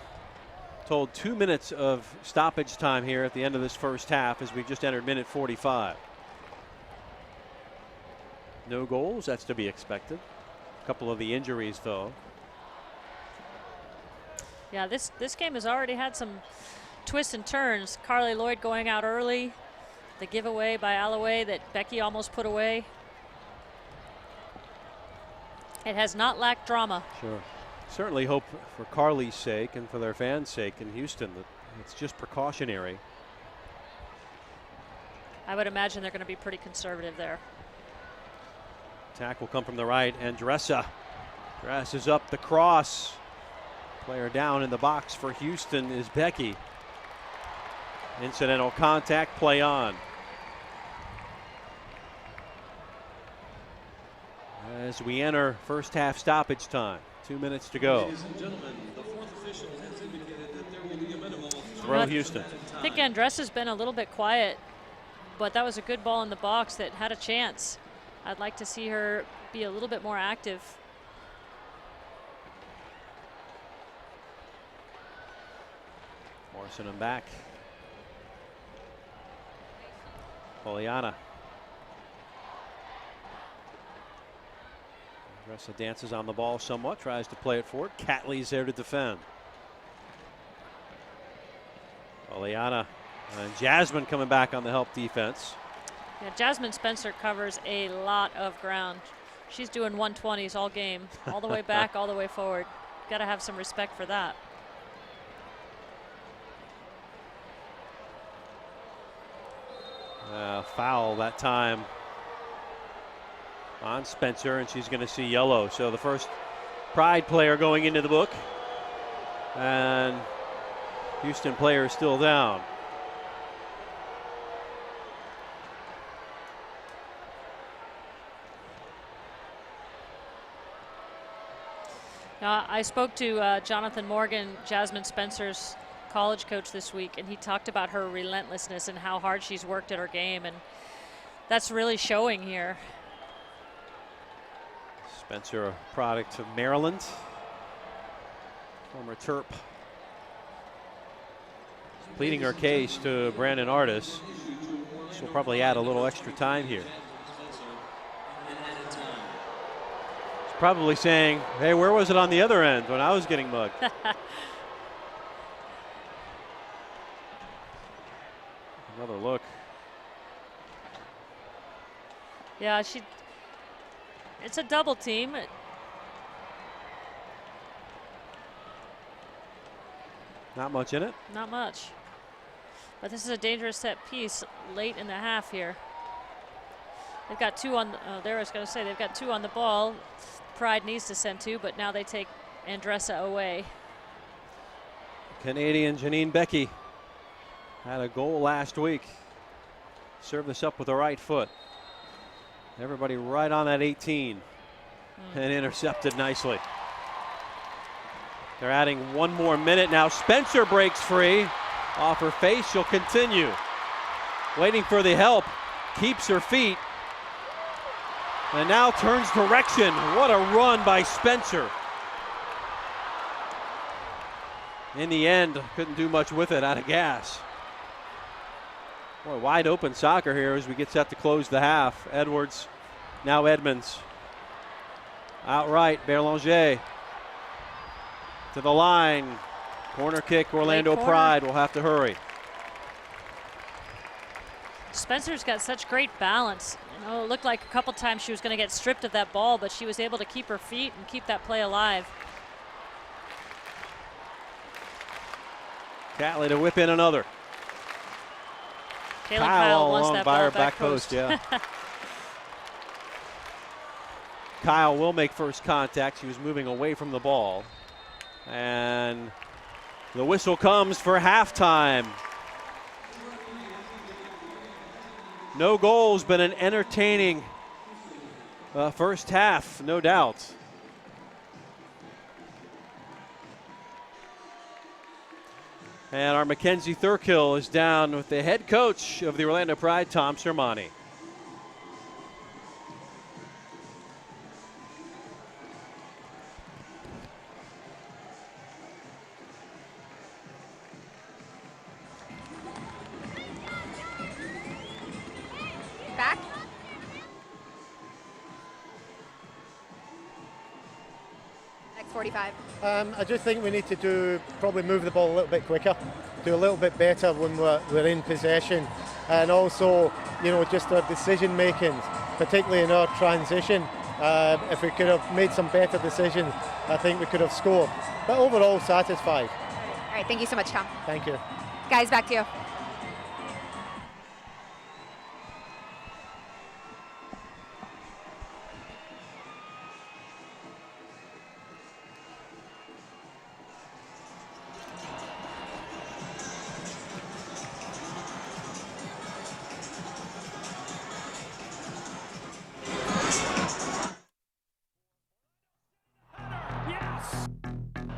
told 2 minutes of stoppage time here at the end of this first half as we've just entered minute 45. No goals, that's to be expected. A couple of the injuries though. Yeah, this game has already had some twists and turns. Carly Lloyd going out early. The giveaway by Alloway that Becky almost put away. It has not lacked drama. Sure. Certainly hope for Carly's sake and for their fans' sake in Houston that it's just precautionary. I would imagine they're going to be pretty conservative there. Attack will come from the right. Andressa dresses up the cross. Player down in the box for Houston is Becky. Incidental contact, play on. As we enter first half stoppage time, 2 minutes to go. Ladies and gentlemen, the fourth official has indicated that there will be a minimum of Throw Houston. I think Andressa's been a little bit quiet, but that was a good ball in the box that had a chance. I'd like to see her be a little bit more active. Morrison and back. Poliana. Andressa dances on the ball somewhat, tries to play it forward. Catley's there to defend. Poliana and Jasmine coming back on the help defense. Yeah, Jasmine Spencer covers a lot of ground. She's doing 120s all game, all the way back, all the way forward. Got to have some respect for that. Foul that time on Spencer, and she's going to see yellow. So the first Pride player going into the book, and Houston player still down. Now, I spoke to Jonathan Morgan, Jasmine Spencer's college coach this week, and he talked about her relentlessness and how hard she's worked at her game, and that's really showing here. Spencer, a product of Maryland, former Terp. Pleading her case to Brandon Artis. She'll probably add a little extra time here. She's probably saying, hey, where was it on the other end when I was getting mugged? Another look. Yeah, it's a double team. Not much in it. Not much. But this is a dangerous set piece late in the half here. They've got two on, there I was going to say, they've got two on the ball. Pride needs to send two, but now they take Andressa away. Canadian Janine Becky had a goal last week. Served this up with the right foot. Everybody right on that 18 and intercepted nicely. They're adding one more minute now. Spencer breaks free off her face. She'll continue. Waiting for the help. Keeps her feet. And now turns direction. What a run by Spencer. In the end, couldn't do much with it, out of gas. Boy, wide open soccer here as we get set to close the half. Edwards, now Edmonds. Outright, Berlanger to the line. Corner kick, Orlando Pride will have to hurry. Spencer's got such great balance. You know, it looked like a couple times she was going to get stripped of that ball, but she was able to keep her feet and keep that play alive. Catley to whip in another. Kyle wants along that by ball her back post. Yeah. Kyle will make first contact. He was moving away from the ball. And the whistle comes for halftime. No goals, but an entertaining first half, no doubt. And our Mackenzie Thurkill is down with the head coach of the Orlando Pride, Tom Sermani. Back. Next 45. I just think we need to probably move the ball a little bit quicker, do a little bit better when we're in possession, and also, just our decision making, particularly in our transition. If we could have made some better decisions, I think we could have scored. But overall, satisfied. All right, thank you so much, Tom. Thank you. Guys, back to you. Yes!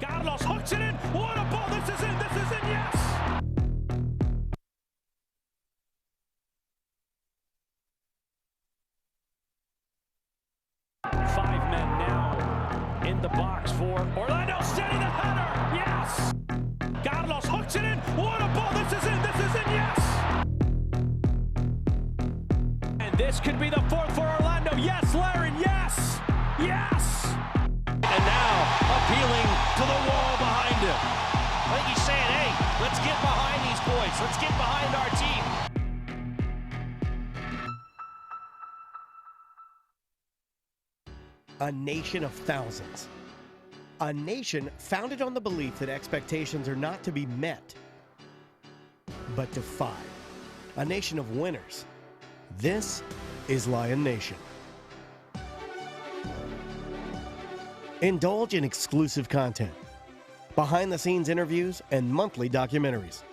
Carlos hooks it in. What a ball. This is in. Yes! Five men now in the box for Orlando. Steady the header. Yes! Carlos hooks it in. What a ball. This is in. Yes! And this could be the fourth for Orlando. Yes, Laren. Yes! Yes! And now appealing to the wall behind him. I think he's saying, hey, let's get behind these boys. Let's get behind our team. A nation of thousands. A nation founded on the belief that expectations are not to be met, but defied. A nation of winners. This is Lion Nation. Indulge in exclusive content, behind-the-scenes interviews, and monthly documentaries.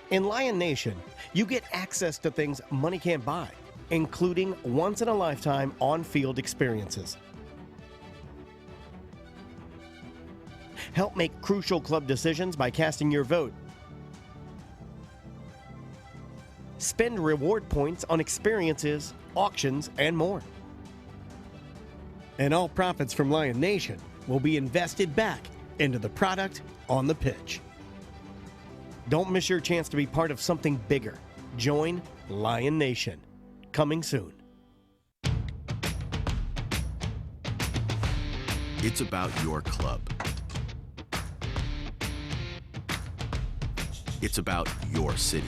In Lion Nation, you get access to things money can't buy, including once-in-a-lifetime on-field experiences. Help make crucial club decisions by casting your vote. Spend reward points on experiences, auctions, and more. And all profits from Lion Nation will be invested back into the product on the pitch. Don't miss your chance to be part of something bigger. Join Lion Nation. Coming soon. It's about your club. It's about your city.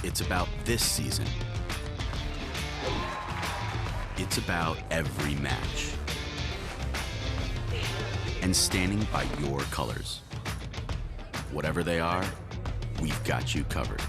It's about this season. It's about every match. And standing by your colors. Whatever they are, we've got you covered.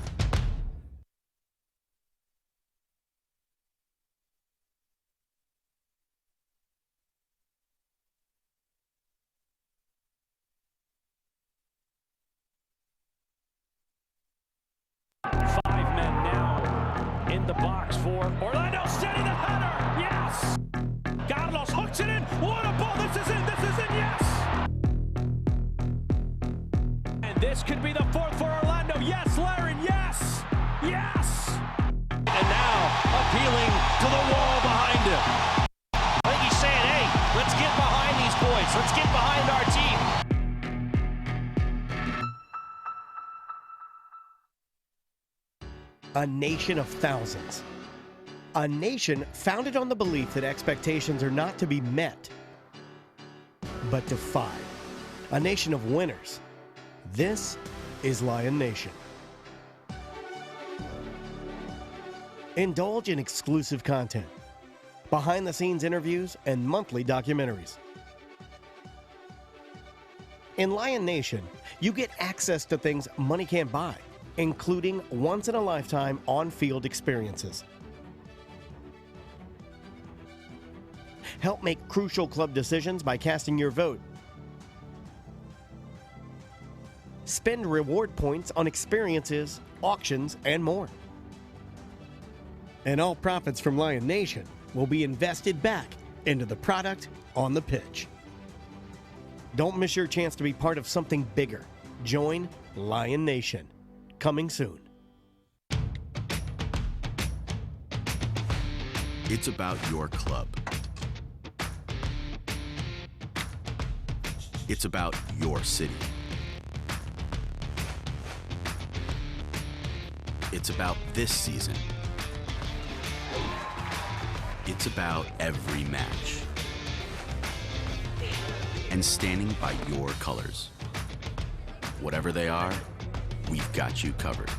Five men now in the box for Orlando. Steady the header. Yes! Carlos hooks it in. What a ball. This is in. Yes! And this could be the fourth for Orlando. Yes, Laren. Yes! Yes! And now appealing to the wall behind him. I think he's saying, hey, let's get behind these boys. Let's get behind our team. A nation of thousands. A nation founded on the belief that expectations are not to be met, but defied. A nation of winners. This is Lion Nation. Indulge in exclusive content, behind-the-scenes interviews, and monthly documentaries. In Lion Nation, you get access to things money can't buy, including once-in-a-lifetime on-field experiences. Help make crucial club decisions by casting your vote. Spend reward points on experiences, auctions, and more. And all profits from Lion Nation will be invested back into the product on the pitch. Don't miss your chance to be part of something bigger. Join Lion Nation. Coming soon. It's about your club. It's about your city. It's about this season. It's about every match. And standing by your colors. Whatever they are, we've got you covered.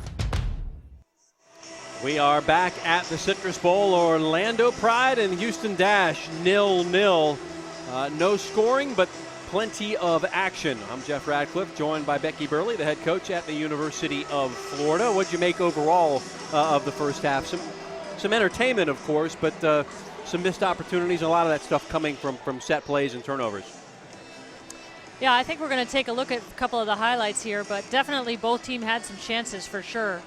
We are back at the Citrus Bowl. Orlando Pride and Houston Dash 0-0. No scoring, but plenty of action. I'm Jeff Radcliffe, joined by Becky Burley, the head coach at the University of Florida. What'd you make overall of the first half? Some entertainment, of course, but some missed opportunities, and a lot of that stuff coming from set plays and turnovers. Yeah, I think we're going to take a look at a couple of the highlights here, but definitely both teams had some chances for sure.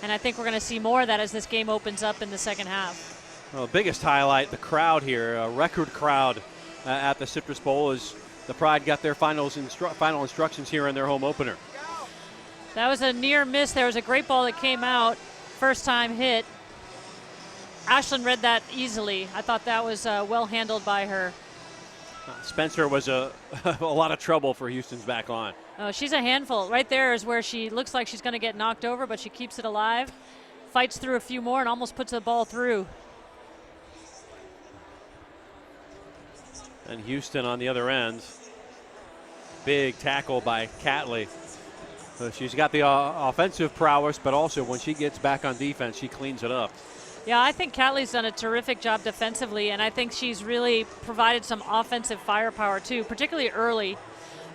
And I think we're going to see more of that as this game opens up in the second half. Well, the biggest highlight, the crowd here, a record crowd at the Citrus Bowl, as the Pride got their final instructions here in their home opener. That was a near miss. There was a great ball that came out, first time hit. Ashlyn read that easily. I thought that was well handled by her. Spencer was a lot of trouble for Houston's back line. Oh, she's a handful. Right there is where she looks like she's going to get knocked over, but she keeps it alive, fights through a few more, and almost puts the ball through. And Houston on the other end. Big tackle by Catley. She's got the offensive prowess, but also when she gets back on defense, she cleans it up. Yeah, I think Catley's done a terrific job defensively, and I think she's really provided some offensive firepower too, particularly early.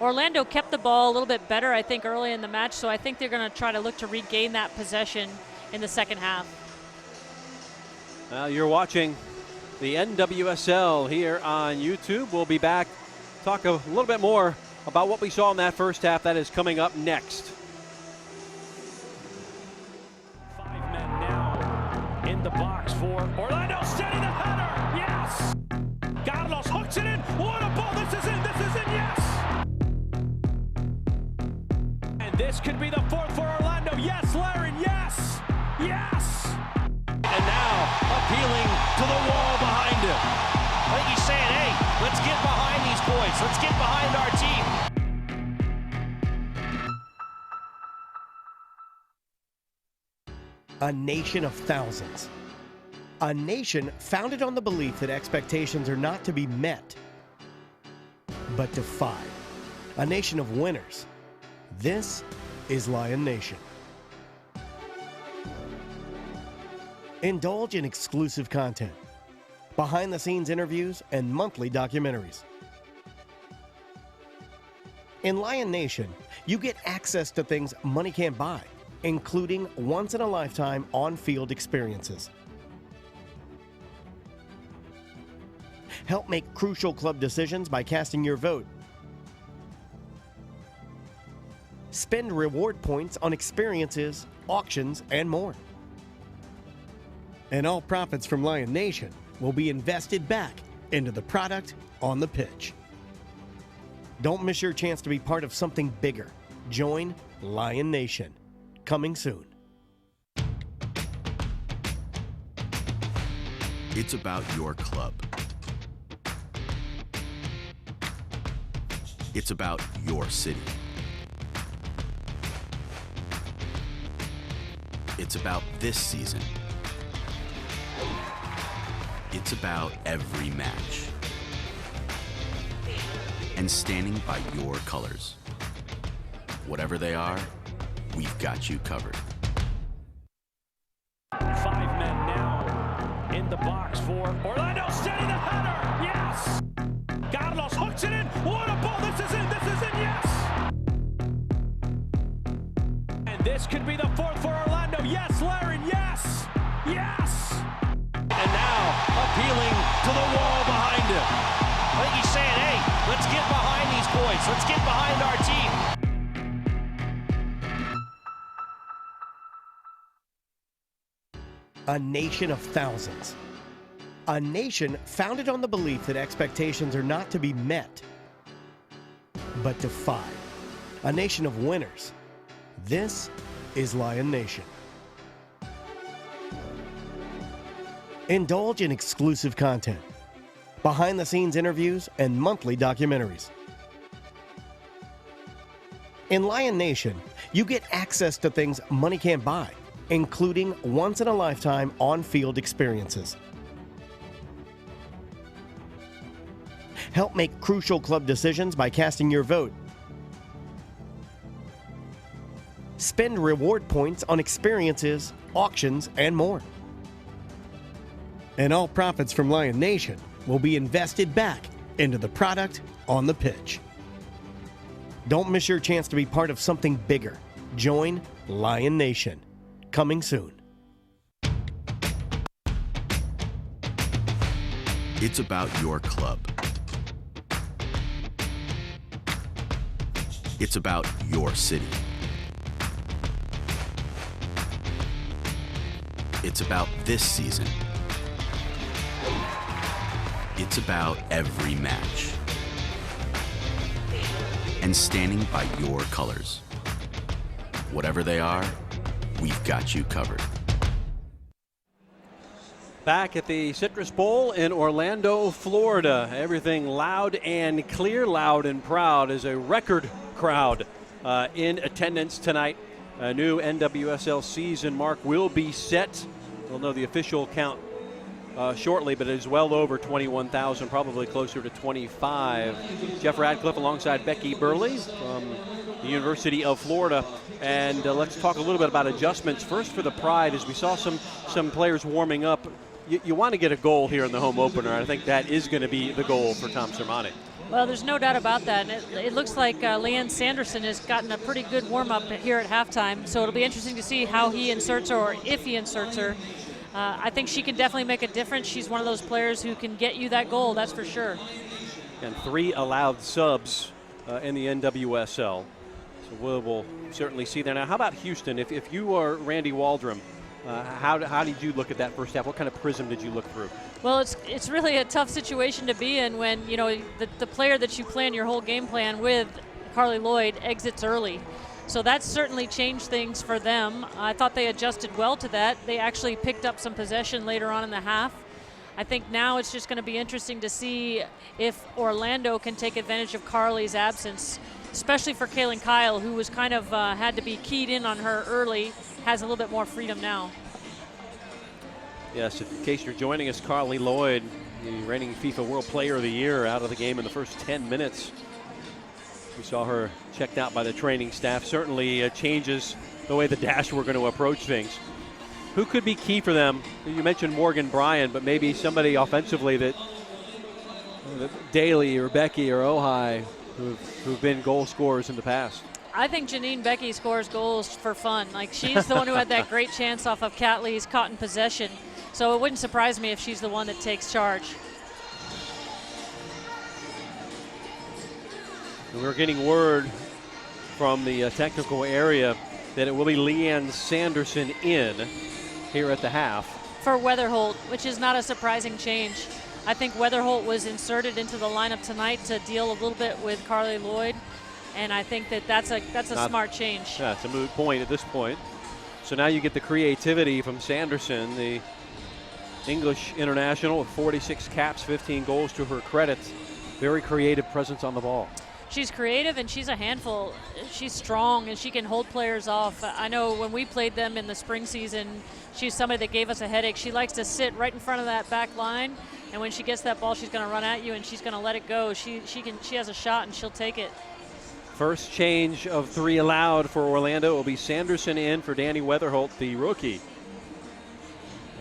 Orlando kept the ball a little bit better, I think, early in the match, so I think they're going to try to look to regain that possession in the second half. You're watching the NWSL here on YouTube. We'll be back, talk a little bit more about what we saw in that first half. That is coming up next. 5 men now in the box for Orlando. Steady the header. Yes. Carlos hooks it in. What a ball. This is in. Yes. And this could be the fourth for Orlando. Yes, Laren. Yes. Yes. And now appealing to the wall behind him. I think he's saying, hey, let's get behind these boys. Let's get behind our team. A nation of thousands. A nation founded on the belief that expectations are not to be met, but defied. A nation of winners. This is Lion Nation. Indulge in exclusive content, behind-the-scenes interviews, and monthly documentaries. In Lion Nation, you get access to things money can't buy, including once-in-a-lifetime on-field experiences. Help make crucial club decisions by casting your vote. Spend reward points on experiences, auctions, and more. And all profits from Lion Nation will be invested back into the product on the pitch. Don't miss your chance to be part of something bigger. Join Lion Nation. Coming soon. It's about your club. It's about your city. It's about this season. It's about every match. And standing by your colors. Whatever they are, we've got you covered. 5 men now in the box for Orlando. Steady the header. Yes. Carlos hooks it in. What a ball. This is in. Yes. And This could be the fourth for Orlando. Yes, Laren, yes! Yes! And now appealing to the wall behind him. I think he's saying, hey, let's get behind these boys. Let's get behind our team. A nation of thousands. A nation founded on the belief that expectations are not to be met, but defied. A nation of winners. This is Lion Nation. Indulge in exclusive content, behind-the-scenes interviews, and monthly documentaries. In Lion Nation, you get access to things money can't buy, including once-in-a-lifetime on-field experiences. Help make crucial club decisions by casting your vote. Spend reward points on experiences, auctions, and more. And all profits from Lion Nation will be invested back into the product on the pitch. Don't miss your chance to be part of something bigger. Join Lion Nation. Coming soon. It's about your club. It's about your city. It's about this season. It's about every match. And standing by your colors. Whatever they are, we've got you covered. Back at the Citrus Bowl in Orlando, Florida. Everything loud and clear, loud and proud, as a record crowd in attendance tonight. A new NWSL season mark will be set. We'll know the official count shortly, but it is well over 21,000, probably closer to 25. Jeff Radcliffe alongside Becky Burley from the University of Florida. And let's talk a little bit about adjustments. First for the Pride, as we saw some players warming up. You want to get a goal here in the home opener. I think that is going to be the goal for Tom Sermanni. Well, there's no doubt about that. And it looks like Leanne Sanderson has gotten a pretty good warm-up here at halftime. So it'll be interesting to see how he inserts her, or if he inserts her. I think she can definitely make a difference. She's one of those players who can get you that goal, that's for sure. And 3 allowed subs in the NWSL. So we'll certainly see that. Now, how about Houston? If you are Randy Waldrum, how did you look at that first half? What kind of prism did you look through? Well, it's really a tough situation to be in when, you know, the player that you plan your whole game plan with, Carly Lloyd, exits early. So that's certainly changed things for them. I thought they adjusted well to that. They actually picked up some possession later on in the half. I think now it's just going to be interesting to see if Orlando can take advantage of Carly's absence, especially for Kaylin Kyle, who was kind of had to be keyed in on her early, has a little bit more freedom now. Yes, in case you're joining us, Carly Lloyd, the reigning FIFA World Player of the Year, out of the game in the first 10 minutes. We saw her checked out by the training staff. Certainly changes the way the Dash were going to approach things. Who could be key for them? You mentioned Morgan Bryan, but maybe somebody offensively that Daly or Becky or Ojai who've been goal scorers in the past. I think Janine Becky scores goals for fun. Like, she's the one who had that great chance off of Catley's caught in possession. So it wouldn't surprise me if she's the one that takes charge. We're getting word from the technical area that it will be Leanne Sanderson in here at the half. For Weatherholt, which is not a surprising change. I think Weatherholt was inserted into the lineup tonight to deal a little bit with Carly Lloyd, and I think that's a smart change. Yeah, it's a moot point at this point. So now you get the creativity from Sanderson, the English international with 46 caps, 15 goals to her credit. Very creative presence on the ball. She's creative and she's a handful. She's strong and she can hold players off. I know when we played them in the spring season, she's somebody that gave us a headache. She likes to sit right in front of that back line, and when she gets that ball, she's going to run at you and she's going to let it go. She has a shot and she'll take it. First change of 3 allowed for Orlando. It will be Sanderson in for Danny Weatherholt, the rookie.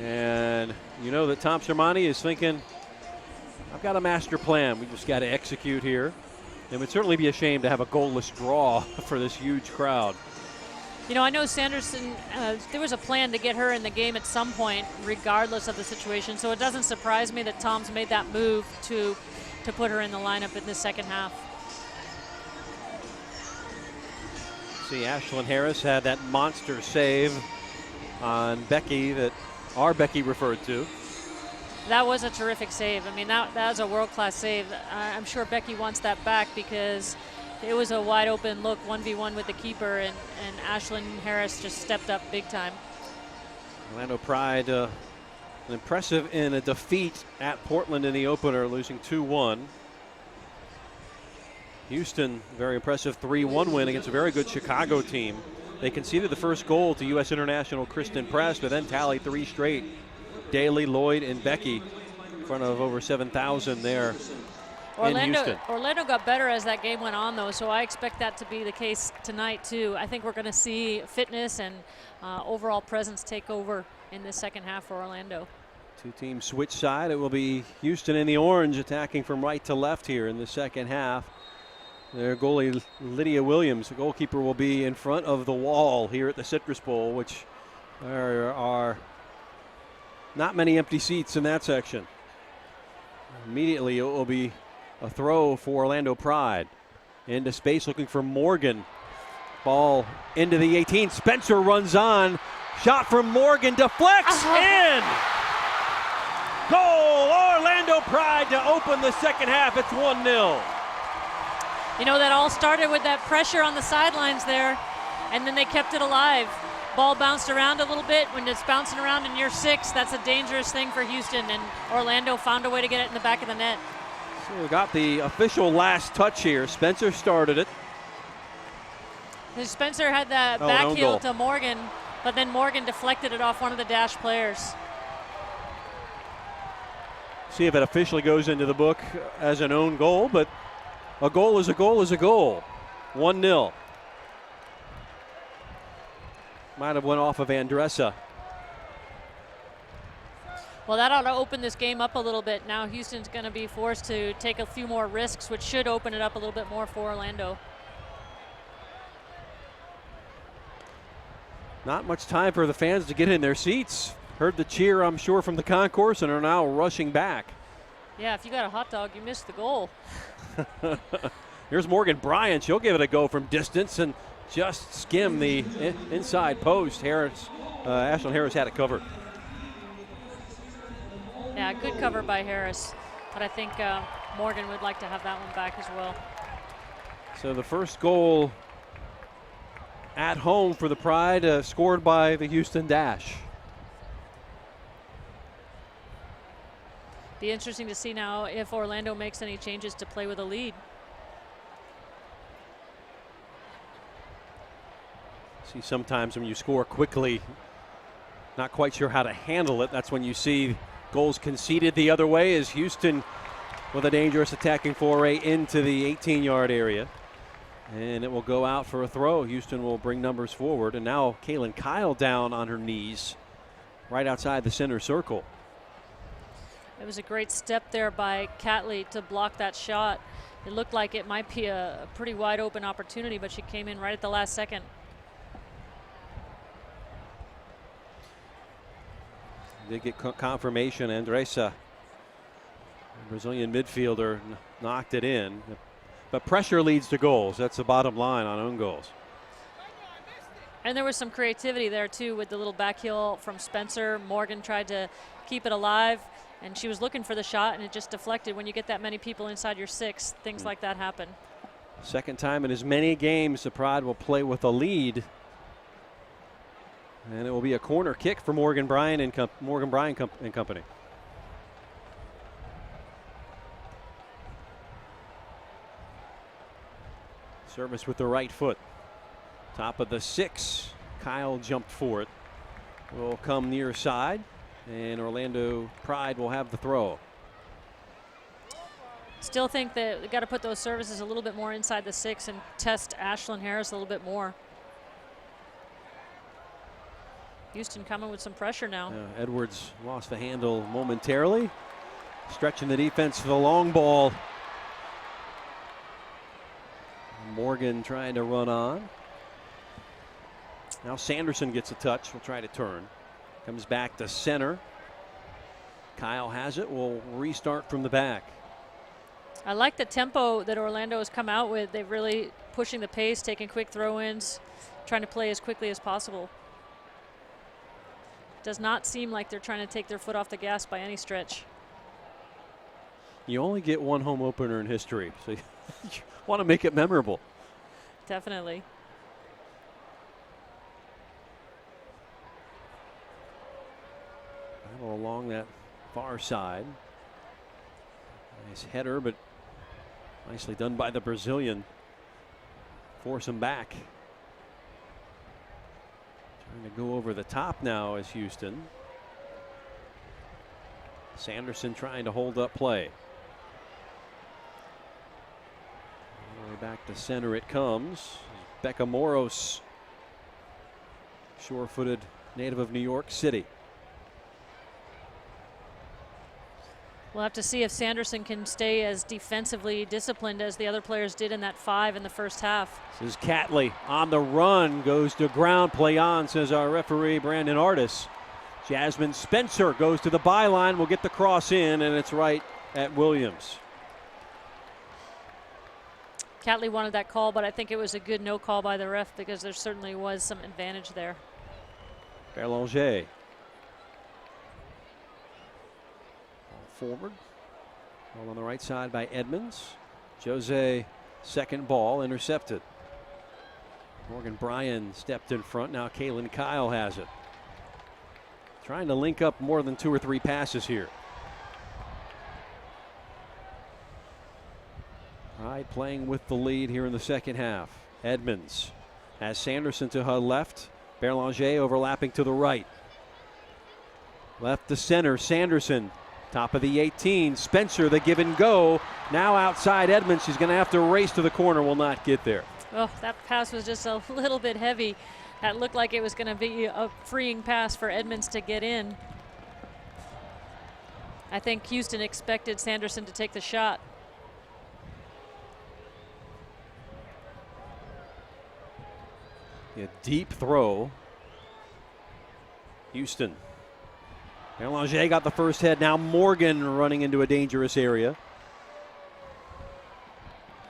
And you know that Tom Sermanni is thinking, I've got a master plan. We just got to execute here. It would certainly be a shame to have a goalless draw for this huge crowd. You know, I know Sanderson, there was a plan to get her in the game at some point, regardless of the situation, so it doesn't surprise me that Tom's made that move to put her in the lineup in the second half. See, Ashlyn Harris had that monster save on Becky that our Becky referred to. That was a terrific save. I mean, that was a world-class save. I'm sure Becky wants that back because it was a wide open look, 1v1 with the keeper, and Ashlyn Harris just stepped up big time. Orlando Pride impressive in a defeat at Portland in the opener, losing 2-1. Houston, very impressive 3-1 win against a very good Chicago team. They conceded the first goal to U.S. international Kristen Press, but then tallied 3 straight. Daly, Lloyd, and Becky in front of over 7,000 there in Houston. Orlando got better as that game went on, though, so I expect that to be the case tonight, too. I think we're going to see fitness and overall presence take over in the second half for Orlando. Two teams switch side. It will be Houston in the orange attacking from right to left here in the second half. Their goalie, Lydia Williams, the goalkeeper, will be in front of the wall here at the Citrus Bowl, which there are not many empty seats in that section. Immediately it will be a throw for Orlando Pride. Into space looking for Morgan. Ball into the 18. Spencer runs on. Shot from Morgan, deflects in. Goal, Orlando Pride to open the second half. It's 1-0. You know, that all started with that pressure on the sidelines there, and then they kept it alive. Ball bounced around a little bit. When it's bouncing around in your 6, that's a dangerous thing for Houston, and Orlando found a way to get it in the back of the net. So we got the official last touch here. Spencer started it. Spencer had the back heel to Morgan, but then Morgan deflected it off one of the Dash players. See if it officially goes into the book as an own goal, but a goal is a goal is a goal. 1-0. Might have went off of Andressa. Well, that ought to open this game up a little bit. Now Houston's going to be forced to take a few more risks, which should open it up a little bit more for Orlando. Not much time for the fans to get in their seats. Heard the cheer, I'm sure, from the concourse and are now rushing back. Yeah, if you got a hot dog, you missed the goal. Here's Morgan Bryant. She'll give it a go from distance and just skim the inside post. Ashlyn Harris had it covered. Yeah, good cover by Harris. But I think Morgan would like to have that one back as well. So the first goal at home for the Pride, scored by the Houston Dash. Be interesting to see now if Orlando makes any changes to play with a lead. See, sometimes when you score quickly, not quite sure how to handle it. That's when you see goals conceded the other way, as Houston with a dangerous attacking foray into the 18-yard area. And it will go out for a throw. Houston will bring numbers forward. And now Kaylin Kyle down on her knees right outside the center circle. It was a great step there by Catley to block that shot. It looked like it might be a pretty wide open opportunity, but she came in right at the last second. Did get confirmation. Andressa, Brazilian midfielder, knocked it in. But pressure leads to goals. That's the bottom line on own goals. And there was some creativity there, too, with the little back heel from Spencer. Morgan tried to keep it alive, and she was looking for the shot, and it just deflected. When you get that many people inside your 6, things like that happen. Second time in as many games the Pride will play with a lead. And it will be a corner kick for Morgan Bryant and company. Service with the right foot. Top of the 6. Kyle jumped for it. Will come near side, and Orlando Pride will have the throw. Still think that we've got to put those services a little bit more inside the 6 and test Ashlyn Harris a little bit more. Houston coming with some pressure now. Edwards lost the handle momentarily. Stretching the defense for the long ball. Morgan trying to run on. Now Sanderson gets a touch. Will try to turn. Comes back to center. Kyle has it. Will restart from the back. I like the tempo that Orlando has come out with. They're really pushing the pace, taking quick throw-ins, trying to play as quickly as possible. Does not seem like they're trying to take their foot off the gas by any stretch. You only get one home opener in history, so you want to make it memorable. Definitely. Battle along that far side. Nice header, but nicely done by the Brazilian. Force him back. Trying to go over the top now is Houston. Sanderson trying to hold up play. All the way back to center it comes. Becca Moros, sure-footed native of New York City. We'll have to see if Sanderson can stay as defensively disciplined as the other players did in that 5 in the first half. This is Catley on the run, goes to ground, play on, says our referee Brandon Artis. Jasmine Spencer goes to the byline, will get the cross in, and it's right at Williams. Catley wanted that call, but I think it was a good no call by the ref because there certainly was some advantage there. Berlanger. Forward. Ball on the right side by Edmonds. Jose, second ball, intercepted. Morgan Bryan stepped in front. Now Kaylin Kyle has it. Trying to link up more than 2 or 3 passes here. Pride playing with the lead here in the second half. Edmonds has Sanderson to her left. Berlanger overlapping to the right. Left to center, Sanderson. Top of the 18, Spencer, the give and go. Now outside Edmonds, she's going to have to race to the corner, will not get there. Oh, that pass was just a little bit heavy. That looked like it was going to be a freeing pass for Edmonds to get in. I think Houston expected Sanderson to take the shot. A deep throw. Houston. Berlanger got the first head. Now Morgan running into a dangerous area.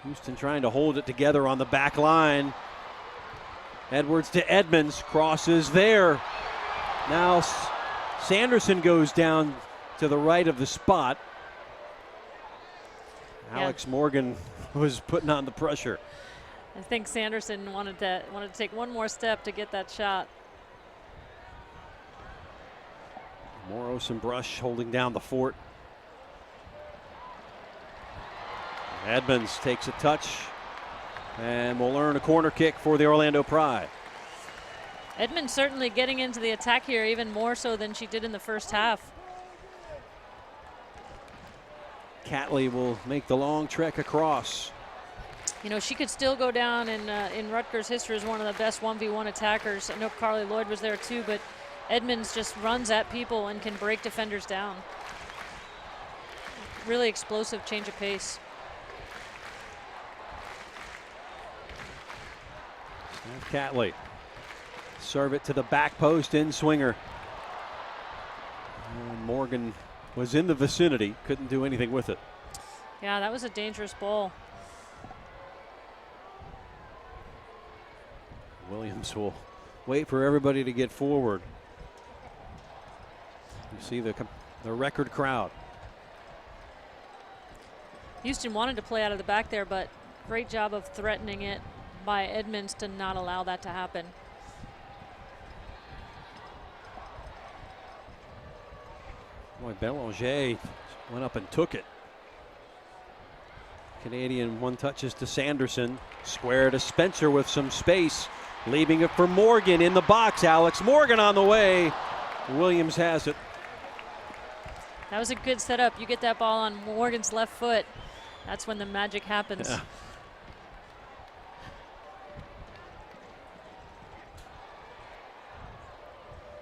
Houston trying to hold it together on the back line. Edwards to Edmonds. Crosses there. Now Sanderson goes down to the right of the spot. Alex Morgan was putting on the pressure. I think Sanderson wanted to take one more step to get that shot. Moros and Brush holding down the fort. Edmonds takes a touch and will earn a corner kick for the Orlando Pride. Edmonds certainly getting into the attack here even more so than she did in the first half. Catley will make the long trek across. You know, she could still go down in Rutgers history as one of the best 1v1 attackers. I know Carly Lloyd was there too, but Edmonds just runs at people and can break defenders down. Really explosive change of pace. Catley. Serve it to the back post, in swinger. And Morgan was in the vicinity, couldn't do anything with it. Yeah, that was a dangerous ball. Williams will wait for everybody to get forward. You see the record crowd. Houston wanted to play out of the back there, but great job of threatening it by Edmonds to not allow that to happen. Boy, Berlanger went up and took it. Canadian one touches to Sanderson. Square to Spencer with some space. Leaving it for Morgan in the box. Alex Morgan on the way. Williams has it. That was a good setup. You get that ball on Morgan's left foot. That's when the magic happens. Yeah.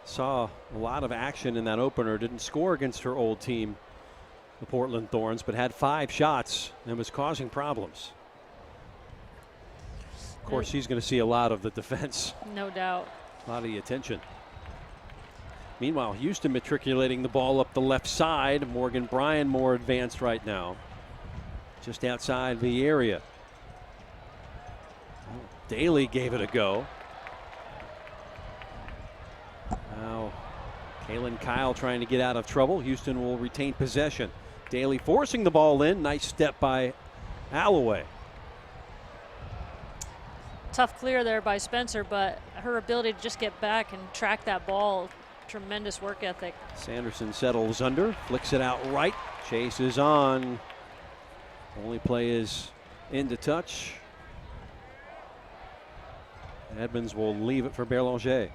Saw a lot of action in that opener. Didn't score against her old team, the Portland Thorns, but had 5 shots and was causing problems. Of course, she's going to see a lot of the defense. No doubt. A lot of the attention. Meanwhile, Houston matriculating the ball up the left side. Morgan Bryan more advanced right now, just outside the area. Daly gave it a go. Now, Kaylin Kyle trying to get out of trouble. Houston will retain possession. Daly forcing the ball in. Nice step by Alloway. Tough clear there by Spencer, but her ability to just get back and track that ball, tremendous work ethic. Sanderson settles under, flicks it out right. Chase is on. Only play is into touch. Edmonds will leave it for Berlanger.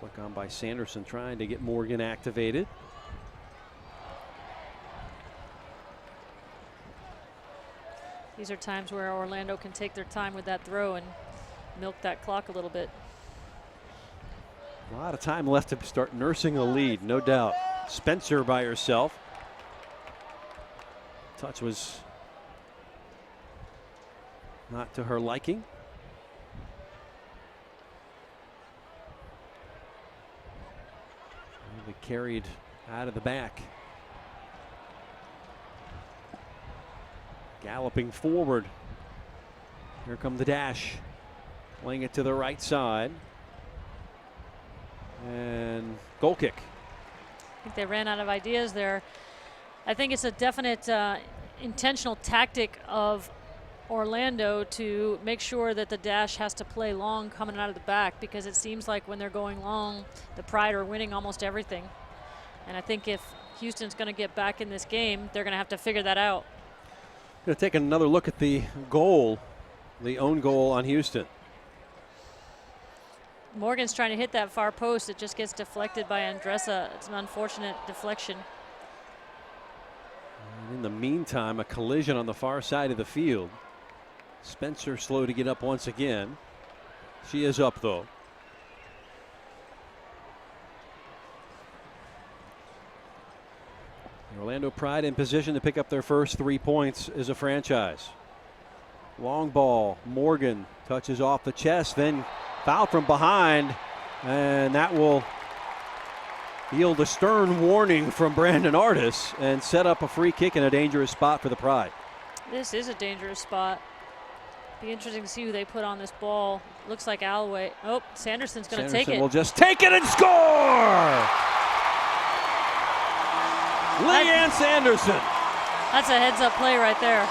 Flick on by Sanderson, trying to get Morgan activated. These are times where Orlando can take their time with that throw and milk that clock a little bit. A lot of time left to start nursing a lead, no doubt. Spencer by herself. Touch was not to her liking. Really carried out of the back. Galloping forward. Here come the dash. Playing it to the right side. And goal kick. I think they ran out of ideas there. I think it's a definite intentional tactic of Orlando to make sure that the dash has to play long coming out of the back, because it seems like when they're going long, the Pride are winning almost everything. And I think if Houston's going to get back in this game, they're going to have to figure that out. Going to take another look at the goal, the own goal on Houston. Morgan's trying to hit that far post. It just gets deflected by Andressa. It's an unfortunate deflection. And in the meantime, a collision on the far side of the field. Spencer slow to get up once again. She is up, though. The Orlando Pride in position to pick up their first 3 points as a franchise. Long ball. Morgan touches off the chest, then foul from behind, and that will yield a stern warning from Brandon Artis and set up a free kick in a dangerous spot for the Pride. This is a dangerous spot. Be interesting to see who they put on this ball. Looks like Alloway. Oh, Sanderson's going to take it. Will just take it and score! Leanne Sanderson. That's a heads-up play right there.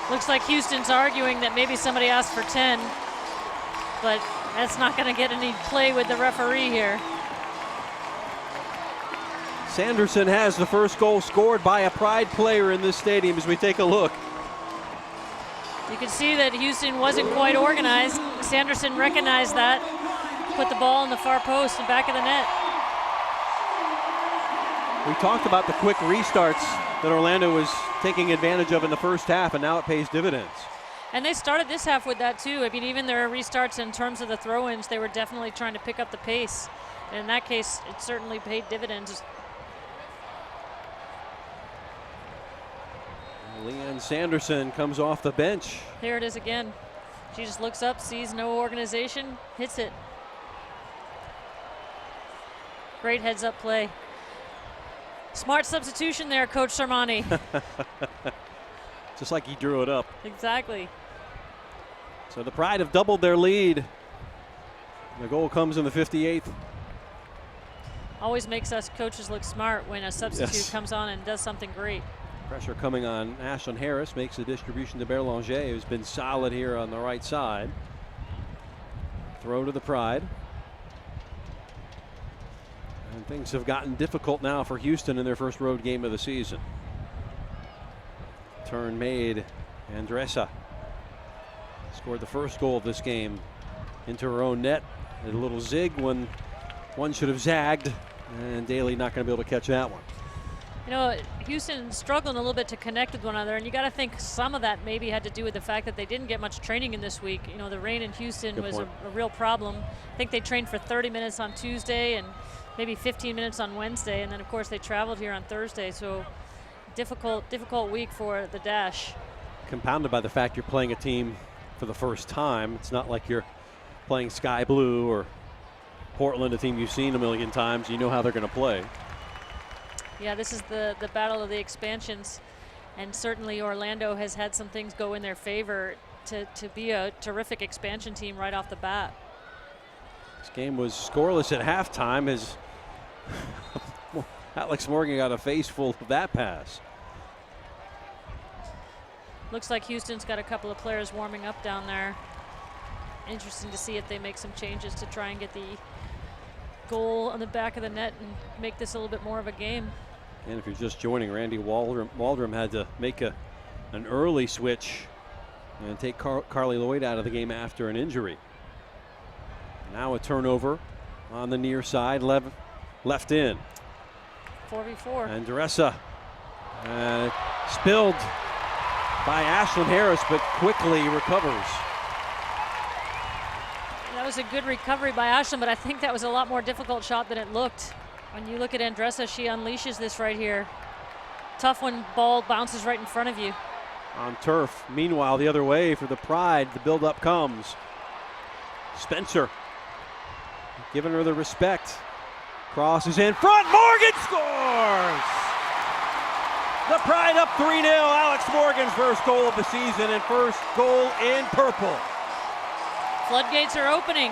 Looks like Houston's arguing that maybe somebody asked for 10, but that's not going to get any play with the referee here. Sanderson has the first goal scored by a Pride player in this stadium as we take a look. You can see that Houston wasn't quite organized. Sanderson recognized that, put the ball in the far post and back of the net. We talked about the quick restarts that Orlando was taking advantage of in the first half, and now it pays dividends. And they started this half with that too. I mean, even their restarts in terms of the throw-ins, they were definitely trying to pick up the pace. And in that case, it certainly paid dividends. Leanne Sanderson comes off the bench. Here it is again. She just looks up, sees no organization, hits it. Great heads-up play. Smart substitution there, Coach Sermani. Just like he drew it up. Exactly. So the Pride have doubled their lead. The goal comes in the 58th. Always makes us coaches look smart when a substitute comes on and does something great. Pressure coming on Ashlyn Harris, makes the distribution to Berlanger, who's been solid here on the right side. Throw to the Pride. And things have gotten difficult now for Houston in their first road game of the season. Turn made. Andressa scored the first goal of this game into her own net. A little zig when one should have zagged, and Daly not going to be able to catch that one. You know, Houston struggling a little bit to connect with one another, and you got to think some of that maybe had to do with the fact that they didn't get much training in this week. You know, the rain in Houston was a real problem. I think they trained for 30 minutes on Tuesday and maybe 15 minutes on Wednesday, and then of course they traveled here on Thursday, so difficult week for the dash. Compounded by the fact you're playing a team for the first time. It's not like you're playing Sky Blue or Portland, a team you've seen a million times. You know how they're going to play. Yeah, this is the battle of the expansions, and certainly Orlando has had some things go in their favor to be a terrific expansion team right off the bat. This game was scoreless at halftime as Alex Morgan got a face full of that pass. Looks like Houston's got a couple of players warming up down there. Interesting to see if they make some changes to try and get the goal on the back of the net and make this a little bit more of a game. And if you're just joining, Randy Waldrum had to make an early switch and take Carly Lloyd out of the game after an injury. Now a turnover on the near side, left in. 4v4. And Duressa spilled by Ashlyn Harris, but quickly recovers. That was a good recovery by Ashlyn, but I think that was a lot more difficult shot than it looked. When you look at Andressa, she unleashes this right here. Tough when ball bounces right in front of you. On turf. Meanwhile, the other way for the Pride, the build-up comes. Spencer giving her the respect. Cross is in front. Morgan scores! The Pride up 3-0. Alex Morgan's first goal of the season and first goal in purple. Floodgates are opening.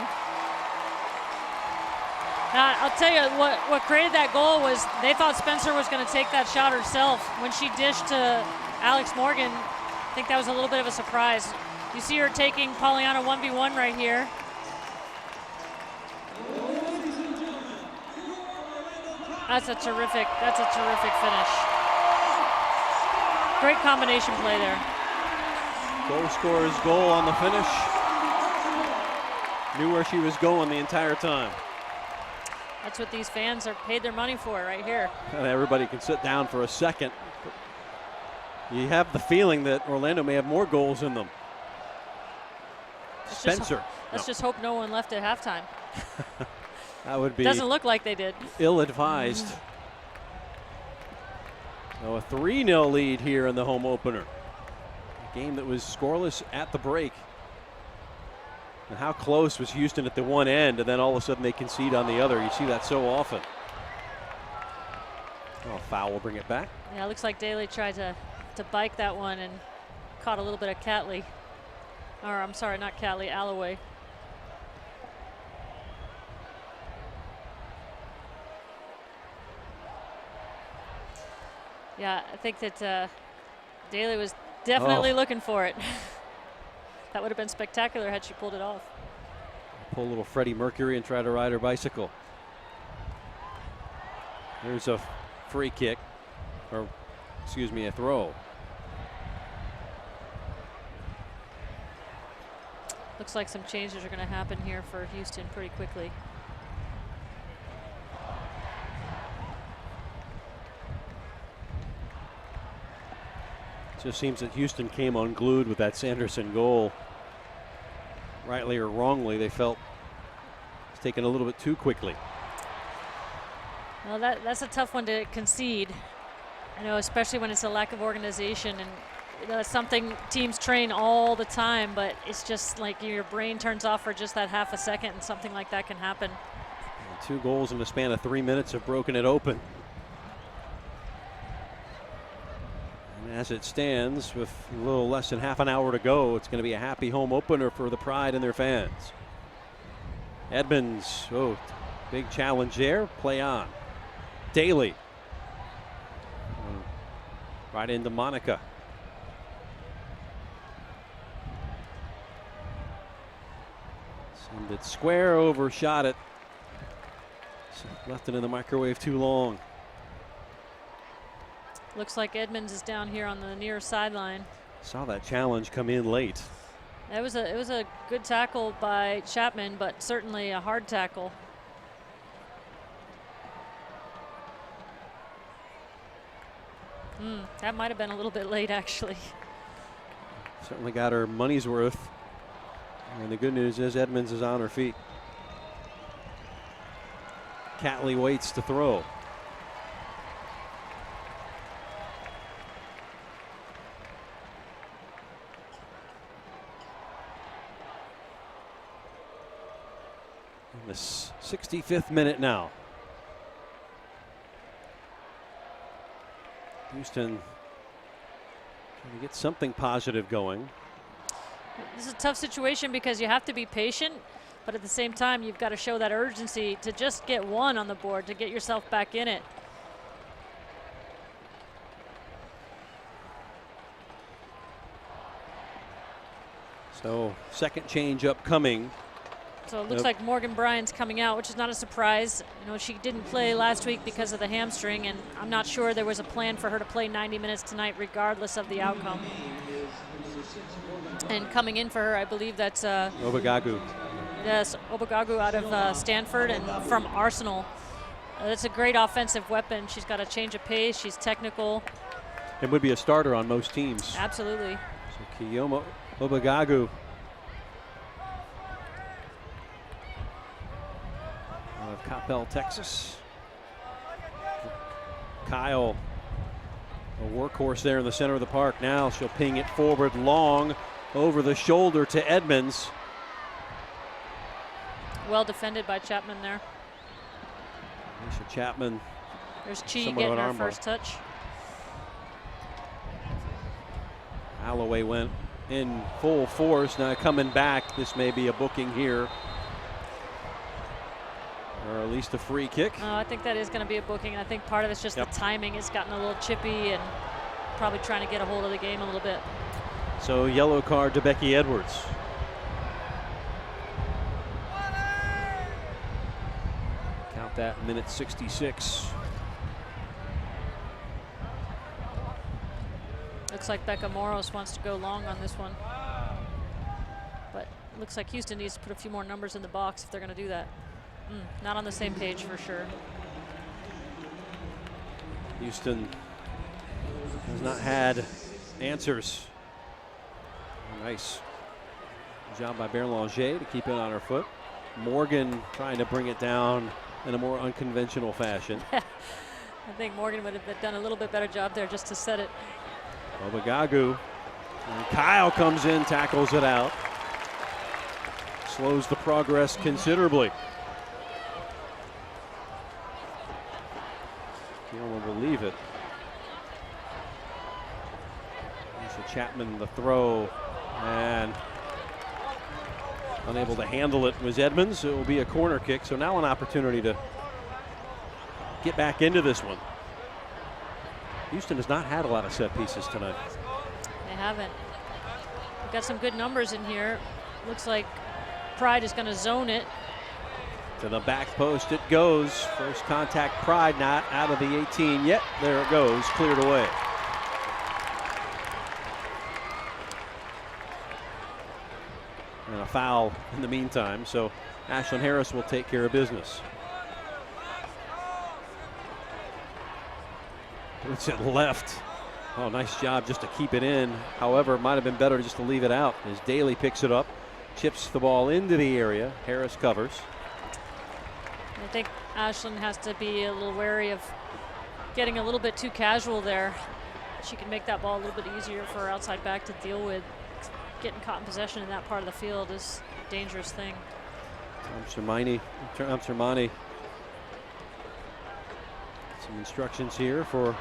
Now, I'll tell you what created that goal was they thought Spencer was going to take that shot herself. When she dished to Alex Morgan, I think that was a little bit of a surprise. You see her taking Pollyanna 1v1 right here. That's a terrific finish. Great combination play there. Goal scorer's goal on the finish. Knew where she was going the entire time. That's what these fans are paid their money for right here. And everybody can sit down for a second. You have the feeling that Orlando may have more goals in them. Spencer. Let's just hope no one left at halftime. That would be. Doesn't look like they did. Ill-advised. So a 3-0 lead here in the home opener. A game that was scoreless at the break. And how close was Houston at the one end, and then all of a sudden they concede on the other. You see that so often. Oh, foul will bring it back. Yeah, it looks like Daly tried to bike that one and caught a little bit of Catley. Or I'm sorry, not Catley, Alloway. Yeah, I think that Daly was definitely looking for it. That would have been spectacular had she pulled it off. Pull a little Freddie Mercury and try to ride her bicycle. There's a free kick, or excuse me, a throw. Looks like some changes are going to happen here for Houston pretty quickly. Just seems that Houston came unglued with that Sanderson goal. Rightly or wrongly, they felt it's taken a little bit too quickly. Well, that's a tough one to concede. I know, especially when it's a lack of organization, and that's something teams train all the time, but it's just like your brain turns off for just that half a second and something like that can happen. And 2 goals in the span of 3 minutes have broken it open. And as it stands, with a little less than half an hour to go, it's going to be a happy home opener for the Pride and their fans. Edmonds, big challenge there, play on. Daly. Right into Monica. Send it square, overshot it. Left it in the microwave too long. Looks like Edmonds is down here on the near sideline. Saw that challenge come in late. It was a good tackle by Chapman, but certainly a hard tackle. That might have been a little bit late, actually. Certainly got her money's worth. And the good news is Edmonds is on her feet. Catley waits to throw. In the 65th minute now. Houston trying to get something positive going. This is a tough situation because you have to be patient, but at the same time, you've got to show that urgency to just get one on the board, to get yourself back in it. So, second change upcoming. So it looks like Morgan Bryan's coming out, which is not a surprise. You know, she didn't play last week because of the hamstring, and I'm not sure there was a plan for her to play 90 minutes tonight, regardless of the outcome. And coming in for her, I believe that's Obagagu. Yes, Obagagu out of Stanford and from Arsenal. That's a great offensive weapon. She's got a change of pace. She's technical. It would be a starter on most teams. Absolutely. So Kiyoma Obagagu. Out of Coppell, Texas. Kyle, a workhorse there in the center of the park. Now she'll ping it forward long over the shoulder to Edmonds. Well defended by Chapman there. Alicia Chapman. There's Chi getting her first touch. Alloway went in full force. Now coming back. This may be a booking here. Or at least a free kick. I think that is going to be a booking. I think part of it's just the timing. It's gotten a little chippy and probably trying to get a hold of the game a little bit. So yellow card to Becky Edwards. Count that, minute 66. Looks like Becca Moros wants to go long on this one. But it looks like Houston needs to put a few more numbers in the box if they're going to do that. Not on the same page for sure. Houston has not had answers. Nice job by Berlanger to keep it on her foot. Morgan trying to bring it down in a more unconventional fashion. I think Morgan would have done a little bit better job there just to set it. Obagagu. And Kyle comes in, tackles it out. Slows the progress considerably. You don't believe it. So Chapman the throw, and unable to handle it was Edmonds. It will be a corner kick, so now an opportunity to get back into this one. Houston has not had a lot of set pieces tonight. They haven't. We've got some good numbers in here. Looks like Pride is going to zone it. To the back post it goes. First contact, Pride not out of the 18 yet. There it goes, cleared away. And a foul in the meantime, so Ashlyn Harris will take care of business. Puts it left. Oh, nice job just to keep it in. However, it might have been better just to leave it out as Daly picks it up, chips the ball into the area. Harris covers. I think Ashlyn has to be a little wary of getting a little bit too casual there. She can make that ball a little bit easier for her outside back to deal with. Getting caught in possession in that part of the field is a dangerous thing. Sermani. Some instructions here for.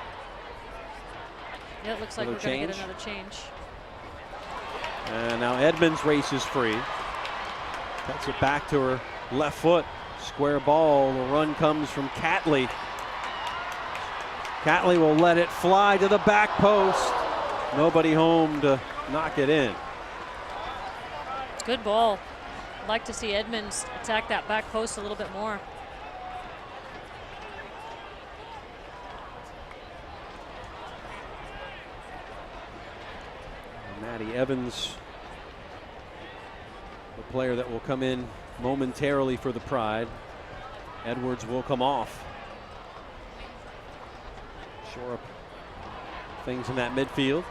Yeah, it looks like we're going to get another change. And now Edmonds races free. Cuts it back to her left foot. Square ball. The run comes from Catley. Catley will let it fly to the back post. Nobody home to knock it in. Good ball. I'd like to see Edmonds attack that back post a little bit more. Maddie Evans, the player that will come in momentarily for the Pride. Edwards will come off. Shore up things in that midfield.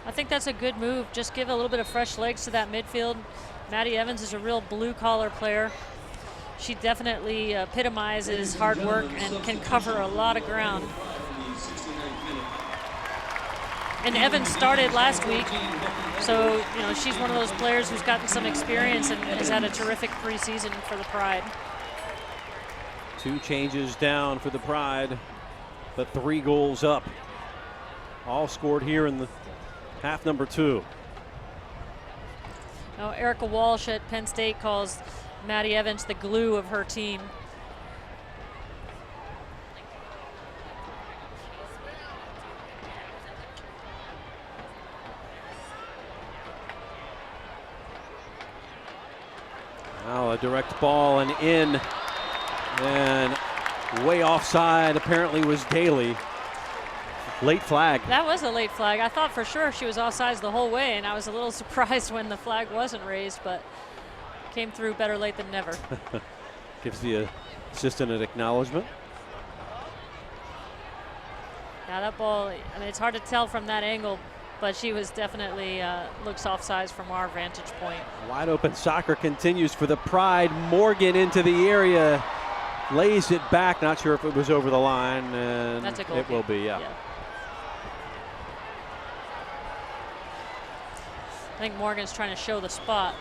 I think that's a good move. Just give a little bit of fresh legs to that midfield. Maddie Evans is a real blue-collar player. She definitely epitomizes hard work and can cover a lot of ground. And Evans started last week, so she's one of those players who's gotten some experience and has had a terrific preseason for the Pride. 2 changes down for the Pride, but 3 goals up. All scored here in the half number 2. Now, Erica Walsh at Penn State calls Maddie Evans the glue of her team. Now a direct ball and in, and way offside apparently was Daly. Late flag. That was a late flag. I thought for sure she was offsides the whole way, and I was a little surprised when the flag wasn't raised, but came through better late than never. Gives the assistant an acknowledgement. Now that ball, I mean, it's hard to tell from that angle, but she was definitely looks offsides from our vantage point. Wide open soccer continues for the Pride. Morgan into the area, lays it back. Not sure if it was over the line, and that's a goal it will be, yeah. I think Morgan's trying to show the spot.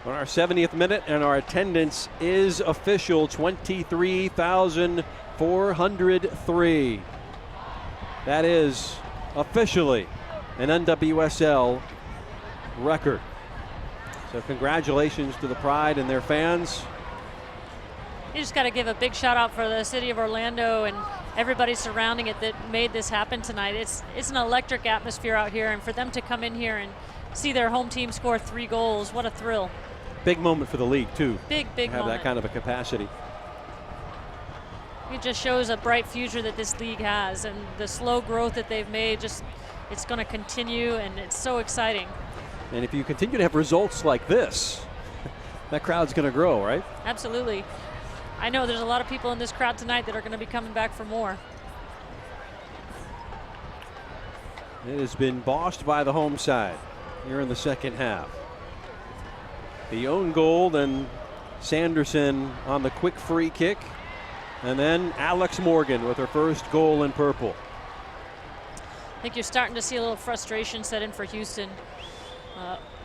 On our 70th minute, and our attendance is official, 23,403. That is officially an NWSL record. So congratulations to the Pride and their fans. You just got to give a big shout out for the city of Orlando and everybody surrounding it that made this happen tonight. It's an electric atmosphere out here, and for them to come in here and see their home team score 3 goals, what a thrill. Big moment for the league, too. Big have moment. That kind of a capacity. It just shows a bright future that this league has, and the slow growth that they've made, it's going to continue, and it's so exciting. And if you continue to have results like this, that crowd's going to grow, right? Absolutely. I know there's a lot of people in this crowd tonight that are going to be coming back for more. It has been bossed by the home side here in the second half. The own goal, then Sanderson on the quick free kick, and then Alex Morgan with her first goal in purple. I think you're starting to see a little frustration set in for Houston.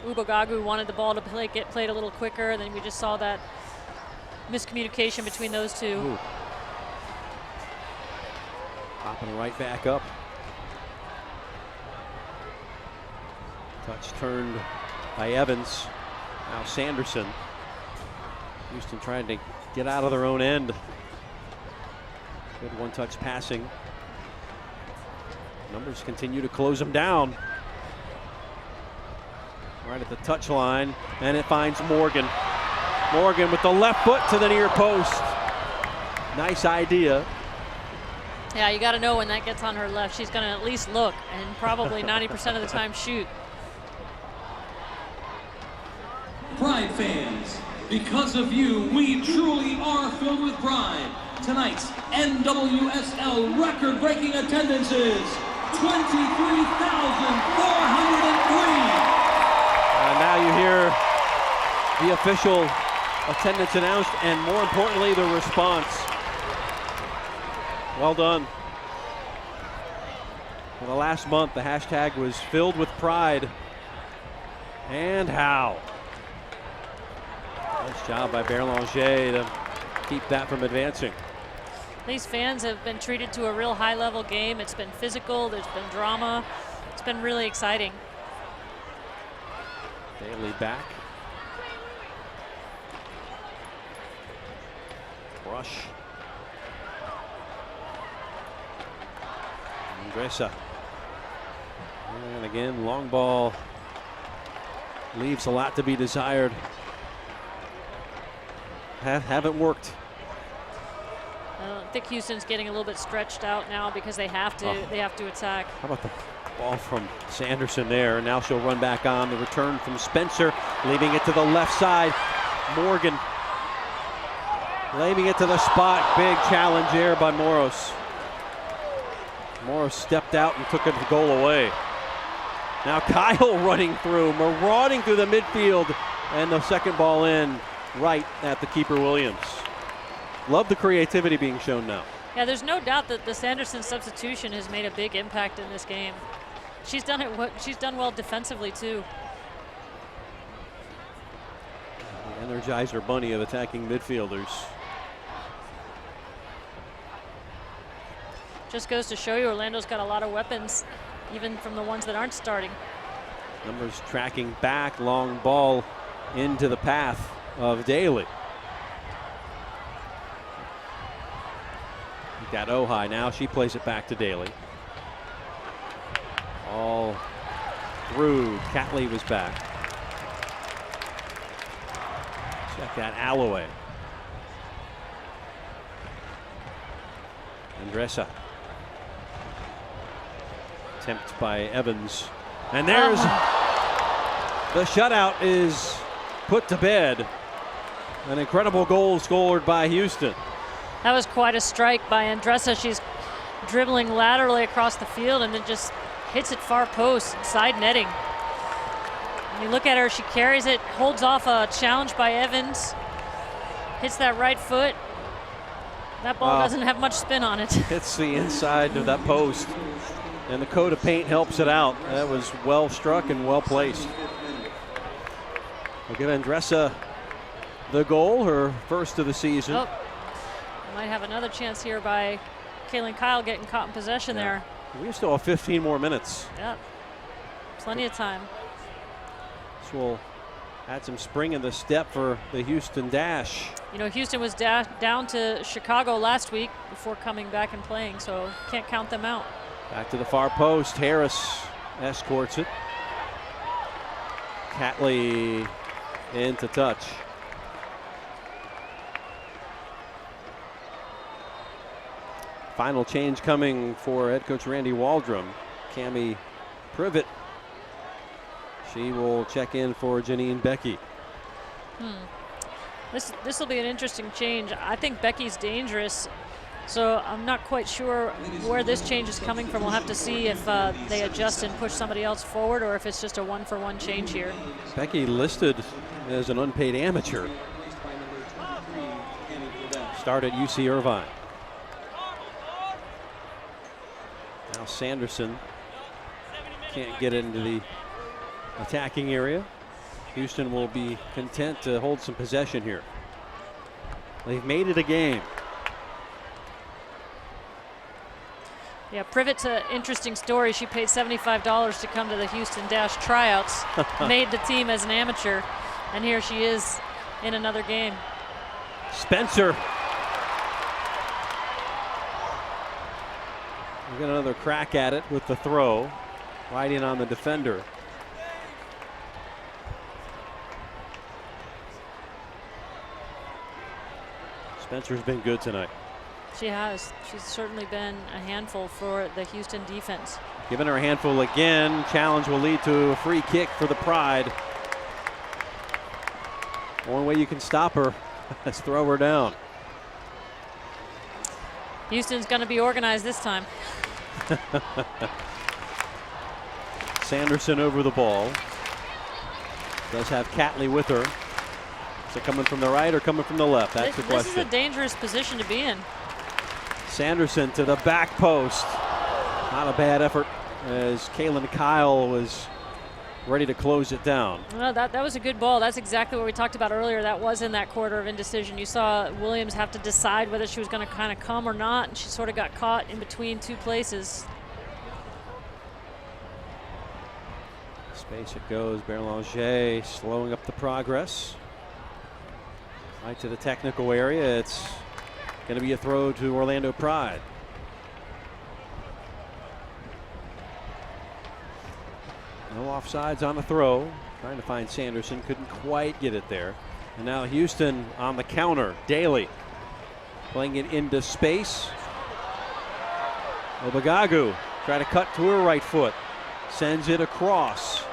Ubogagu wanted the ball to get played a little quicker, then we just saw that miscommunication between those two. Ooh. Popping right back up. Touch turned by Evans. Now Sanderson. Houston trying to get out of their own end. Good one-touch passing. Numbers continue to close them down. Right at the touch line, and it finds Morgan. Morgan with the left foot to the near post. Nice idea. Yeah, you got to know when that gets on her left, she's going to at least look and probably 90% of the time shoot. Pride fans, because of you, we truly are filled with pride. Tonight's NWSL record-breaking attendance is 23,403. And now you hear the official attendance announced, and more importantly, the response. Well done. For the last month, the hashtag was filled with pride. And how? Nice job by Berlanger to keep that from advancing. These fans have been treated to a real high-level game. It's been physical, there's been drama. It's been really exciting. Daly back. Rush. Gressa. And again, long ball leaves a lot to be desired. Haven't worked. I think Houston's getting a little bit stretched out now because they have to attack. How about the ball from Sanderson there? And now she'll run back on. The return from Spencer, leaving it to the left side. Morgan leaving it to the spot. Big challenge there by Moros. Morris stepped out and took a goal away. Now Kyle running through, marauding through the midfield, and the second ball in right at the keeper Williams. Love the creativity being shown now. Yeah, there's no doubt that the Sanderson substitution has made a big impact in this game. She's done it. She's done well defensively too. The Energizer bunny of attacking midfielders. Just goes to show you Orlando's got a lot of weapons, even from the ones that aren't starting. Numbers tracking back, long ball into the path of Daly. Got Ojai now, she plays it back to Daly. All through, Catley was back. Check that Alloway. Andressa. Attempt by Evans. And there's the shutout is put to bed. An incredible goal scored by Houston. That was quite a strike by Andressa. She's dribbling laterally across the field and then just hits it far post, side netting. When you look at her, she carries it, holds off a challenge by Evans, hits that right foot. That ball doesn't have much spin on it. Hits the inside of that post, and the coat of paint helps it out. That was well struck and well placed. We'll give Andressa the goal, her first of the season. Oh, might have another chance here by Kaylin Kyle getting caught in possession there. We still have 15 more minutes. Yep, plenty of time. This will add some spring in the step for the Houston Dash. You know, Houston was down to Chicago last week before coming back and playing, so can't count them out. Back to the far post. Harris escorts it. Catley into touch. Final change coming for head coach Randy Waldrum. Cammie Privet. She will check in for Janine Becky. This will be an interesting change. I think Becky's dangerous, so I'm not quite sure where this change is coming from. We'll have to see if they adjust and push somebody else forward, or if it's just a one-for-one change here. Becky listed as an unpaid amateur. Start at UC Irvine. Now Sanderson can't get into the attacking area. Houston will be content to hold some possession here. They've made it a game. Yeah, Privet's an interesting story. She paid $75 to come to the Houston Dash tryouts, made the team as an amateur, and here she is in another game. Spencer. We get another crack at it with the throw, right in on the defender. Spencer's been good tonight. She has. She's certainly been a handful for the Houston defense. Giving her a handful again. Challenge will lead to a free kick for the Pride. One way you can stop her is throw her down. Houston's going to be organized this time. Sanderson over the ball. Does have Catley with her. Is it coming from the right or coming from the left? That's the question. This is a dangerous position to be in. Sanderson to the back post. Not a bad effort as Kaylin Kyle was ready to close it down. Well, that was a good ball. That's exactly what we talked about earlier. That was in that quarter of indecision. You saw Williams have to decide whether she was going to kind of come or not, and she sort of got caught in between two places. Space it goes. Berlanger slowing up the progress. Right to the technical area. It's going to be a throw to Orlando Pride. No offsides on the throw. Trying to find Sanderson. Couldn't quite get it there. And now Houston on the counter. Daly playing it into space. Obagagu try to cut to her right foot. Sends it across.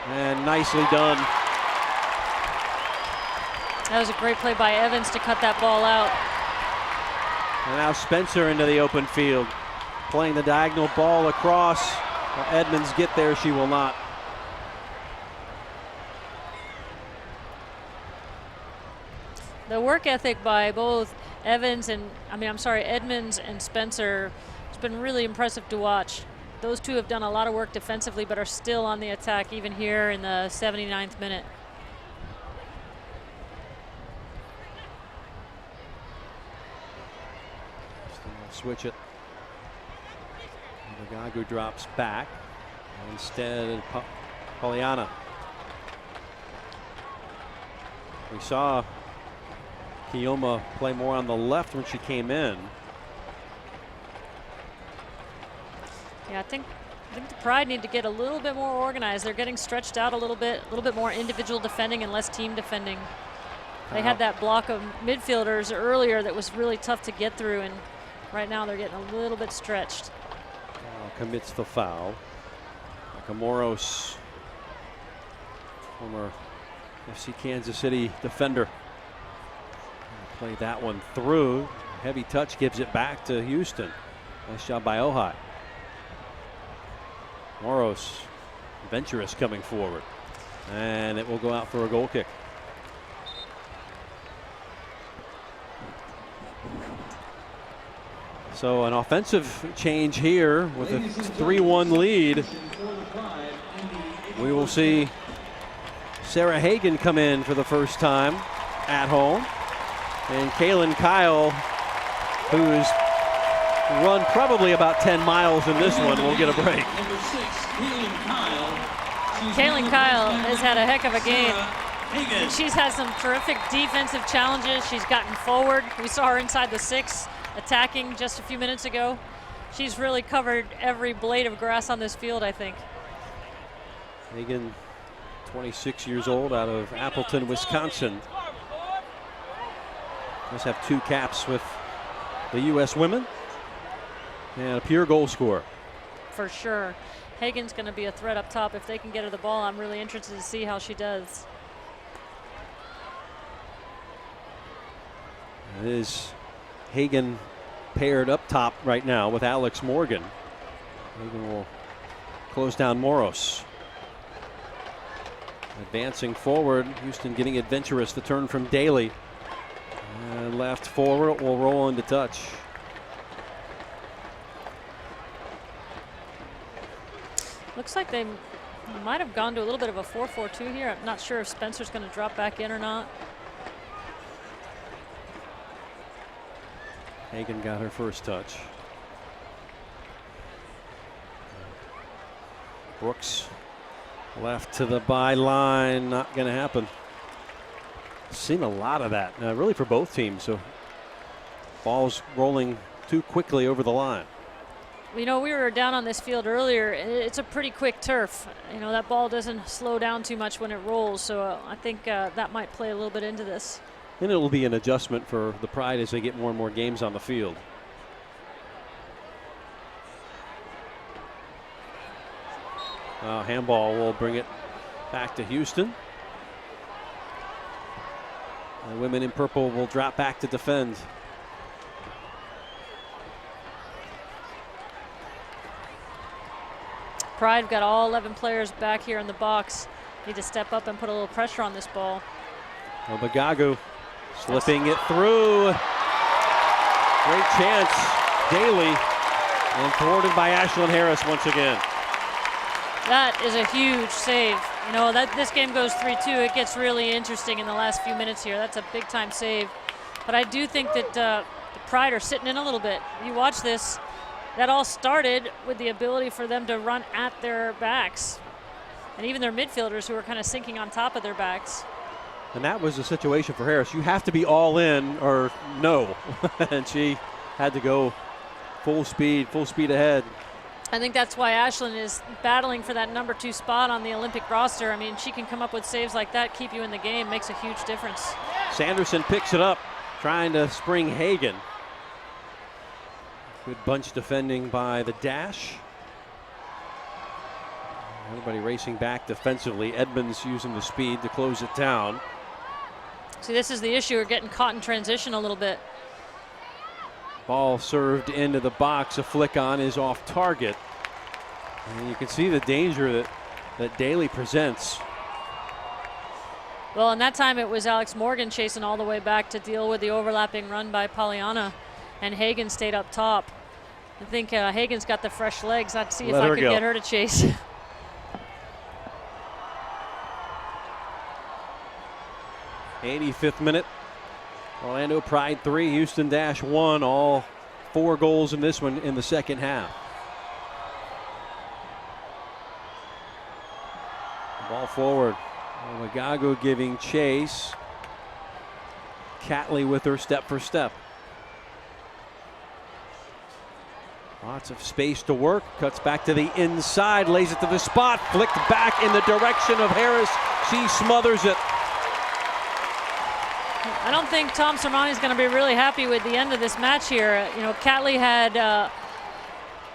And nicely done. That was a great play by Evans to cut that ball out. And now Spencer into the open field. playing the diagonal ball across. Will Edmonds get there? She will not. The work ethic by both Edmonds and Spencer, it's been really impressive to watch. Those two have done a lot of work defensively, but are still on the attack even here in the 79th minute. Switch it. Gagu drops back. Instead, Pollyanna. We saw Kioma play more on the left when she came in. Yeah, I think the Pride need to get a little bit more organized. They're getting stretched out a little bit more individual defending and less team defending. They had that block of midfielders earlier that was really tough to get through, and right now they're getting a little bit stretched. Commits the foul. Moros, former FC Kansas City defender, play that one through. Heavy touch gives it back to Houston. Nice job by Ojai. Moros, adventurous coming forward, and it will go out for a goal kick. So an offensive change here with a 3-1 lead. We will see Sarah Hagan come in for the first time at home. And Kaylin Kyle, who's run probably about 10 miles in this one, will get a break. Kaylin Kyle has had a heck of a game. She's had some terrific defensive challenges. She's gotten forward. We saw her inside the 6 attacking just a few minutes ago. She's really covered every blade of grass on this field, I think. Hagan, 26 years old, out of Appleton, Wisconsin. Does have 2 caps with the U.S. women and a pure goal scorer. For sure. Hagan's going to be a threat up top. If they can get her the ball, I'm really interested to see how she does. It is Hagan paired up top right now with Alex Morgan. Hagan will close down Moros. Advancing forward, Houston getting adventurous. The turn from Daly. And left forward, will roll into touch. Looks like they might have gone to a little bit of a 4-4-2 here. I'm not sure if Spencer's going to drop back in or not. Hagan got her first touch. Brooks left to the byline, not going to happen. Seen a lot of that, really for both teams. So balls rolling too quickly over the line. You know, we were down on this field earlier. It's a pretty quick turf. You know, that ball doesn't slow down too much when it rolls. So I think that might play a little bit into this. And it'll be an adjustment for the Pride as they get more and more games on the field. Handball will bring it back to Houston. The women in purple will drop back to defend. Pride got all 11 players back here in the box. Need to step up and put a little pressure on this ball. Obagagu slipping it through. Great chance. Daly, and thwarted by Ashlyn Harris once again. That is a huge save. You know, that this game goes 3-2. It gets really interesting in the last few minutes here. That's a big time save. But I do think that the Pride are sitting in a little bit. You watch this, that all started with the ability for them to run at their backs. And even their midfielders who were kind of sinking on top of their backs. And that was the situation for Harris. You have to be all in or no. And she had to go full speed ahead. I think that's why Ashlyn is battling for that number 2 spot on the Olympic roster. I mean, she can come up with saves like that, keep you in the game, makes a huge difference. Sanderson picks it up, trying to spring Hagan. Good bunch defending by the Dash. Everybody racing back defensively. Edmonds using the speed to close it down. See, this is the issue. We're getting caught in transition a little bit. Ball served into the box. A flick on is off target. And you can see the danger that Daly presents. Well, and that time it was Alex Morgan chasing all the way back to deal with the overlapping run by Pollyanna, and Hagen stayed up top. I think Hagen's got the fresh legs. I'd see if I could get her to chase. 85th minute. Orlando Pride 3, Houston Dash 1. All 4 goals in this one in the second half. Ball forward. Magago giving chase. Catley with her step for step. Lots of space to work. Cuts back to the inside. Lays it to the spot. Flicked back in the direction of Harris. She smothers it. I don't think Tom Sermani is going to be really happy with the end of this match here. You know, Catley had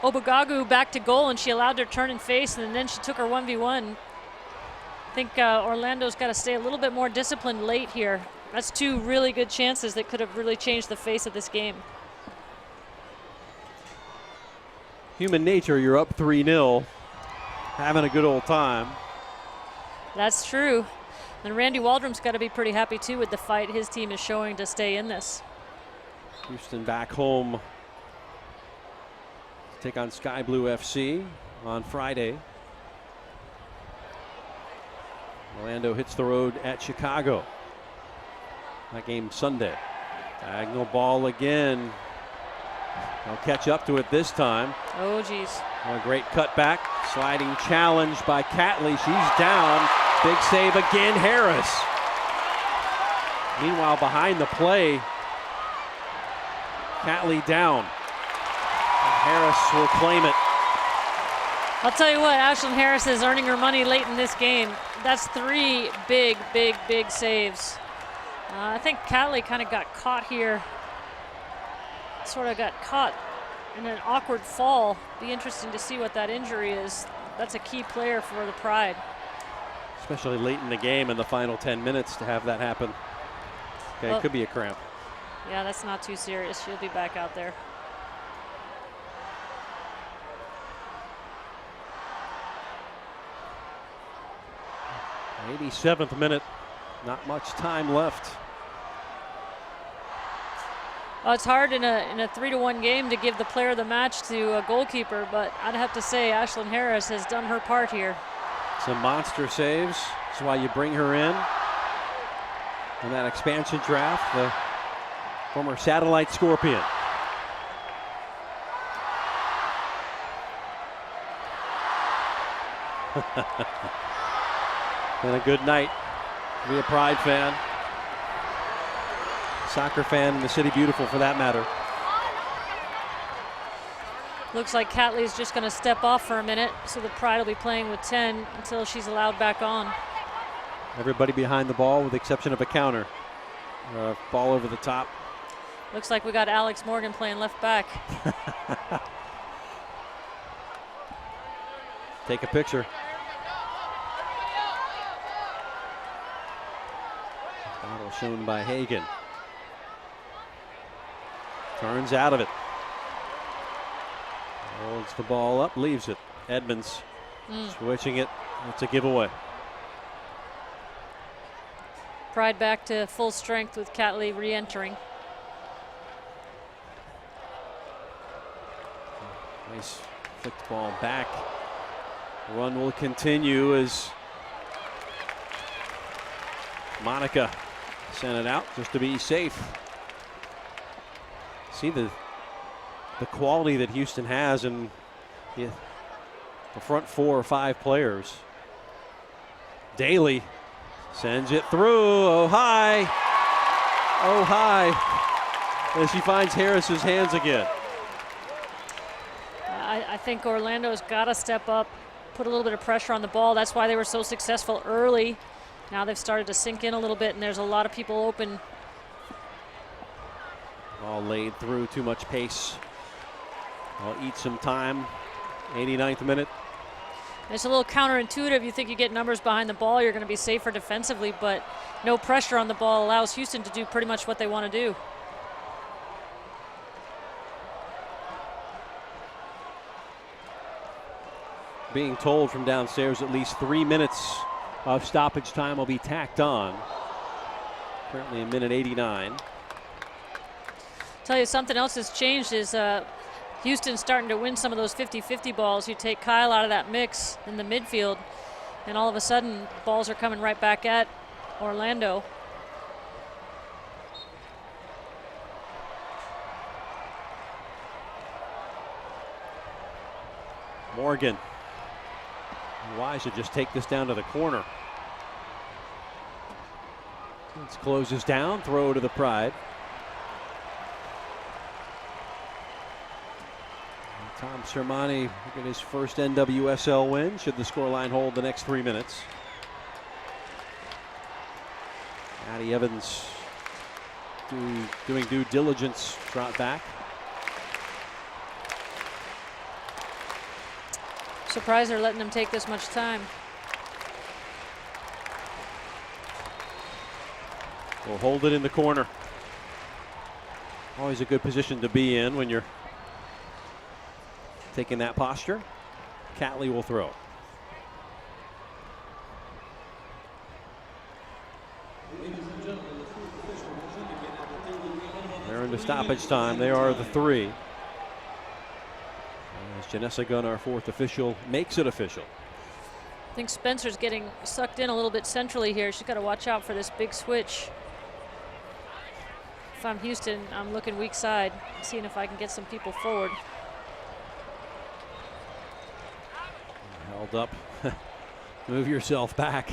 Obagagu back to goal, and she allowed her turn and face, and then she took her 1v1. I think Orlando's got to stay a little bit more disciplined late here. That's 2 really good chances that could have really changed the face of this game. Human nature, you're up 3-0, having a good old time. That's true. And Randy Waldrom's got to be pretty happy too with the fight his team is showing to stay in this. Houston back home to take on Sky Blue FC on Friday. Orlando hits the road at Chicago. That game Sunday. Diagonal ball again. They'll catch up to it this time. Oh, geez. A great cutback. Sliding challenge by Catley. She's down. Big save again, Harris. Meanwhile, behind the play, Catley down. Harris will claim it. I'll tell you what, Ashlyn Harris is earning her money late in this game. That's 3 big saves. I think Catley kind of got caught here. Sort of got caught in an awkward fall. Be interesting to see what that injury is. That's a key player for the Pride. Especially late in the game in the final 10 minutes to have that happen. Okay, well, it could be a cramp. Yeah, that's not too serious. She'll be back out there. The 87th minute. Not much time left. Well, it's hard in a 3-1 game to give the player of the match to a goalkeeper, but I'd have to say Ashlyn Harris has done her part here. Some monster saves. That's why you bring her in that expansion draft, the former Satellite Scorpion. Been a good night to be a Pride fan. Soccer fan in the City Beautiful for that matter. Looks like Catley's just going to step off for a minute, so the Pride will be playing with 10 until she's allowed back on. Everybody behind the ball with the exception of a counter. Ball over the top. Looks like we got Alex Morgan playing left back. Take a picture. Bottle shown by Hagen. Turns out of it. Holds the ball up, leaves it. Edmonds switching it. It's a giveaway. Pride back to full strength with Catley re-entering. Nice flicked ball back. The run will continue as Monica sent it out just to be safe. See the quality that Houston has in the front 4 or 5 players. Daly sends it through. Oh, high. Oh, high. As she finds Harris's hands again. I think Orlando's got to step up, put a little bit of pressure on the ball. That's why they were so successful early. Now they've started to sink in a little bit, and there's a lot of people open. All laid through, too much pace. I'll eat some time. 89th minute. It's a little counterintuitive. You think you get numbers behind the ball, you're going to be safer defensively, but no pressure on the ball allows Houston to do pretty much what they want to do. being told from downstairs at least 3 minutes of stoppage time will be tacked on. Currently a minute 89. Tell you something else that's changed is Houston's starting to win some of those 50-50 balls. You take Kyle out of that mix in the midfield, and all of a sudden balls are coming right back at Orlando. Morgan. Why should just take this down to the corner. It closes down, throw to the Pride. And Tom Sermani get his first NWSL win, should the scoreline hold the next 3 minutes. Addie Evans doing due diligence, trot back. Surprised they're letting them take this much time. We'll hold it in the corner. Always a good position to be in when you're taking that posture. Catley will throw. They're into stoppage time. They are the 3. As Janessa Gunn, our 4th official, makes it official. I think Spencer's getting sucked in a little bit centrally here. She's got to watch out for this big switch. If I'm Houston, I'm looking weak side, seeing if I can get some people forward. Held up. Move yourself back.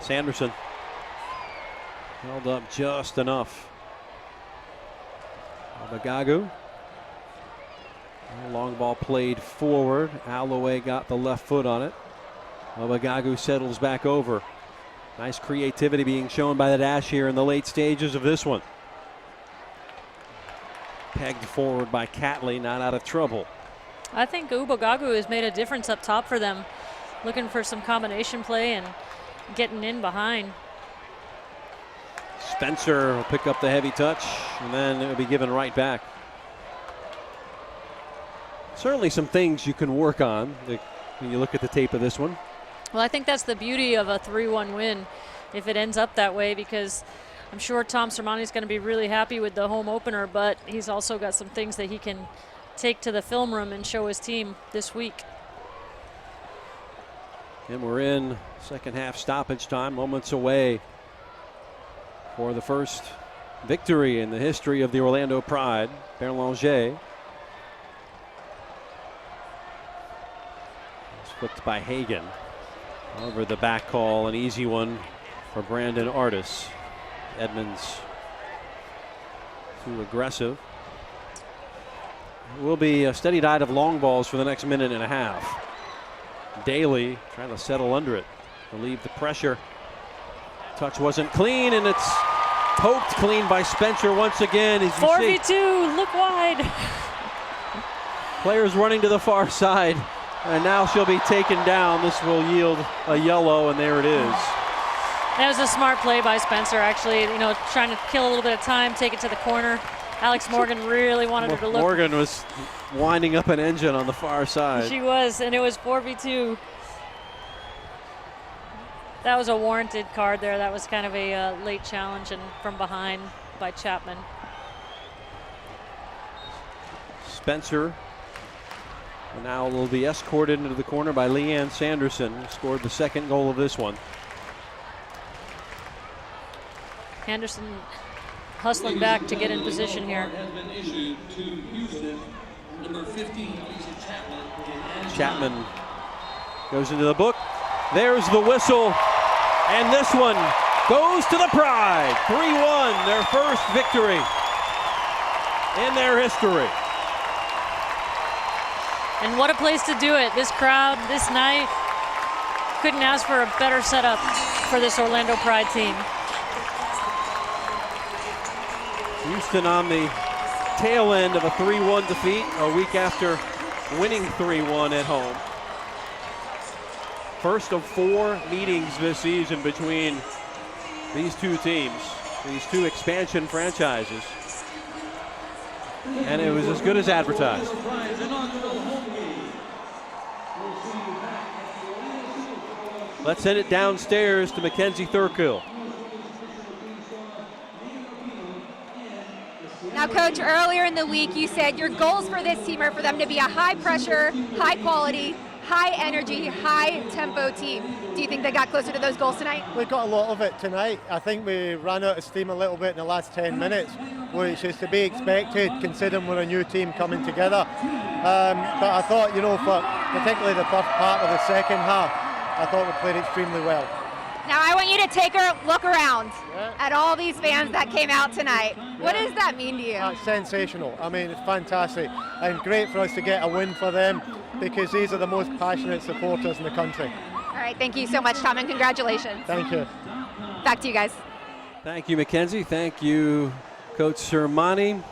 Sanderson. Held up just enough. Abagagu. Long ball played forward. Alloway got the left foot on it. Abagagu settles back over. Nice creativity being shown by the dash here in the late stages of this one. Pegged forward by Catley, not out of trouble. I think Ubagagu has made a difference up top for them. Looking for some combination play and getting in behind. Spencer will pick up the heavy touch, and then it will be given right back. Certainly some things you can work on when you look at the tape of this one. Well, I think that's the beauty of a 3-1 win if it ends up that way, because I'm sure Tom Sermani is going to be really happy with the home opener, but he's also got some things that he can take to the film room and show his team this week. And we're in second half stoppage time, moments away for the first victory in the history of the Orlando Pride. Berlanger. It's flipped by Hagan. Over the back call, an easy one for Brandon Artis. Edmonds too aggressive. It will be a steady diet of long balls for the next minute and a half. Daly trying to settle under it, relieve the pressure. Touch wasn't clean, and it's poked clean by Spencer once again. 4v2, look wide. Players running to the far side, and now she'll be taken down. This will yield a yellow, and there it is. That was a smart play by Spencer, actually, you know, trying to kill a little bit of time, take it to the corner. Alex Morgan really wanted her to look. Morgan was winding up an engine on the far side. She was, and it was 4v2. That was a warranted card there. That was kind of a late challenge and from behind by Chapman. Spencer now will be escorted into the corner by Leanne Sanderson, who scored the second goal of this one. Henderson hustling back to get in position here. Chapman goes into the book. There's the whistle, and this one goes to the Pride. 3-1, their first victory in their history. And what a place to do it. This crowd, this night, couldn't ask for a better setup for this Orlando Pride team. Houston on the tail end of a 3-1 defeat a week after winning 3-1 at home. First of 4 meetings this season between these two teams, these two expansion franchises. and it was as good as advertised. Let's send it downstairs to Mackenzie Thurkill. Now, Coach, earlier in the week you said your goals for this team are for them to be a high-pressure, high-quality, high-energy, high-tempo team. Do you think they got closer to those goals tonight? We got a lot of it tonight. I think we ran out of steam a little bit in the last 10 minutes, which is to be expected considering we're a new team coming together. But I thought, for particularly the first part of the second half, I thought we played extremely well. Now I want you to take a look around at all these fans that came out tonight. What does that mean to you? That's sensational. I mean, it's fantastic and great for us to get a win for them because these are the most passionate supporters in the country. All right, thank you so much, Tom, and congratulations. Thank you. Back to you guys. Thank you, Mackenzie. Thank you, Coach Sermani.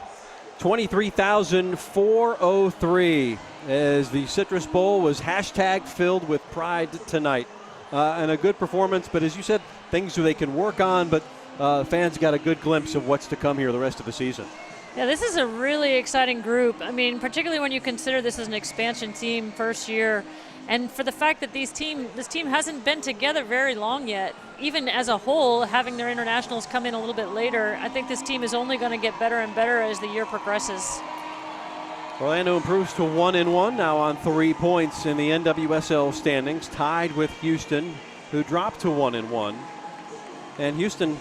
23,403 as the Citrus Bowl was hashtag filled with pride tonight. And a good performance, but as you said, things they can work on, but fans got a good glimpse of what's to come here the rest of the season. Yeah, this is a really exciting group. I mean, particularly when you consider this is an expansion team, first year, and for the fact that this team hasn't been together very long yet. Even as a whole, having their internationals come in a little bit later, I think this team is only going to get better and better as the year progresses. Orlando improves to 1-1 now on 3 points in the NWSL standings, tied with Houston, who dropped to 1-1. And Houston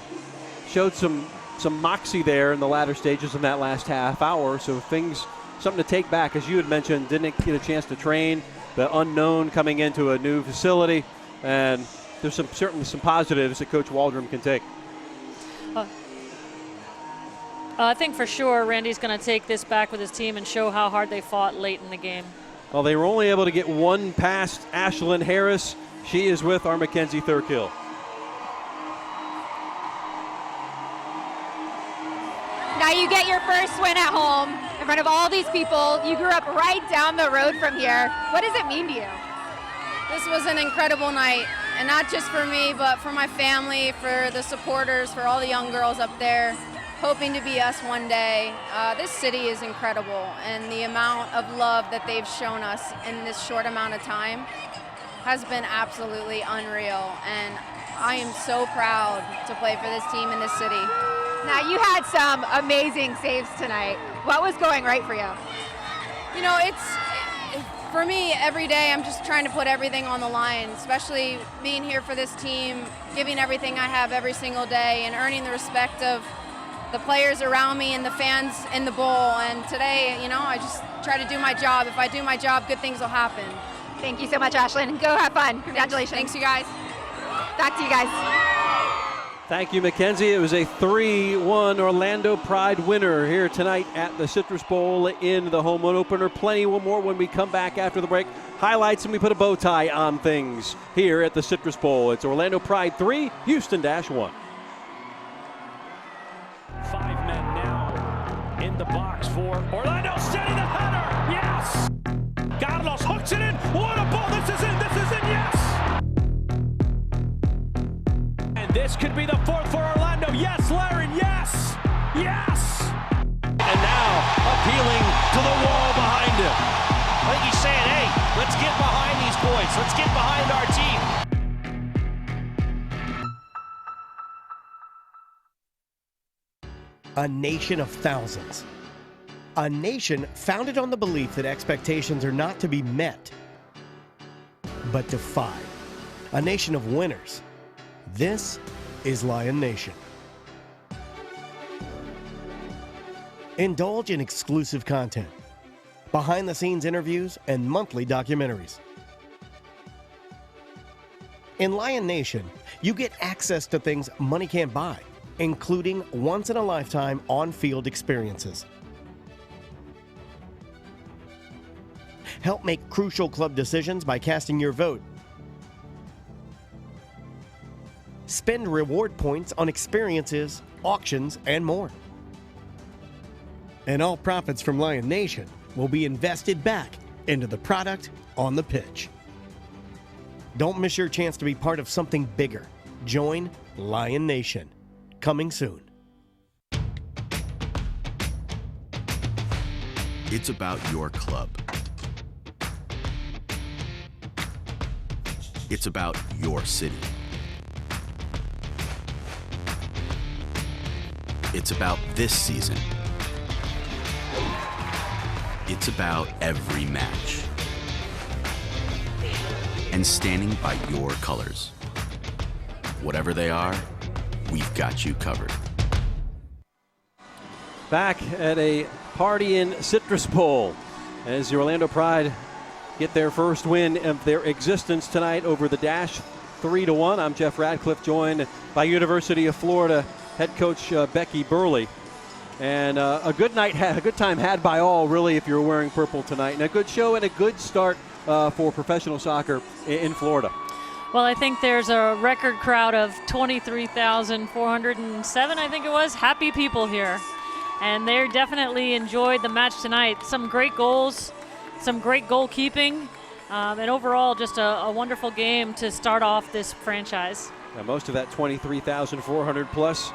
showed some moxie there in the latter stages of that last half hour, so something to take back. As you had mentioned, didn't get a chance to train, the unknown coming into a new facility, and there's certainly some positives that Coach Waldron can take. I think for sure Randy's going to take this back with his team and show how hard they fought late in the game. Well, they were only able to get one past Ashlyn Harris. She is with our Mackenzie Thurkill. Now you get your first win at home in front of all these people. You grew up right down the road from here. What does it mean to you? This was an incredible night, and not just for me, but for my family, for the supporters, for all the young girls up there, hoping to be us one day. This city is incredible, and the amount of love that they've shown us in this short amount of time has been absolutely unreal, and I am so proud to play for this team in this city. Now you had some amazing saves tonight. What was going right for you? You know, for me, every day I'm just trying to put everything on the line, especially being here for this team, giving everything I have every single day and earning the respect of the players around me and the fans in the bowl. And today, I just try to do my job. If I do my job, good things will happen. Thank you so much, Ashlyn. Go have fun. Congratulations. Thanks, you guys. Back to you guys. Thank you, Mackenzie. It was a 3-1 Orlando Pride winner here tonight at the Citrus Bowl in the home opener. Plenty more when we come back after the break. Highlights, and we put a bow tie on things here at the Citrus Bowl. It's Orlando Pride 3, Houston -1. 5 men now in the box for Orlando. Steady the header. Yes. Carlos hooks it in. What a ball. This is in. Yes. And this could be the fourth for Orlando. Yes, Laren. Yes. Yes. And now appealing to the wall behind him. I think he's saying, hey, let's get behind these boys. Let's get behind our team. A nation of thousands. A nation founded on the belief that expectations are not to be met, but defied. A nation of winners. This is Lion Nation. Indulge in exclusive content, behind-the-scenes interviews, and monthly documentaries. In Lion Nation, you get access to things money can't buy, including once-in-a-lifetime on-field experiences. Help make crucial club decisions by casting your vote. Spend reward points on experiences, auctions, and more. And all profits from Lion Nation will be invested back into the product on the pitch. Don't miss your chance to be part of something bigger. Join Lion Nation. Coming soon. It's about your club. It's about your city. It's about this season. It's about every match. And standing by your colors. Whatever they are, we've got you covered. Back at a party in Citrus Bowl as the Orlando Pride get their first win of their existence tonight over the Dash 3-1. I'm Jeff Radcliffe, joined by University of Florida head coach Becky Burley. And a good night, a good time had by all, really, if you're wearing purple tonight. And a good show and a good start for professional soccer in Florida. Well, I think there's a record crowd of 23,407, I think it was, happy people here. And they definitely enjoyed the match tonight. Some great goals, some great goalkeeping, and overall just a wonderful game to start off this franchise. Now, most of that 23,400 plus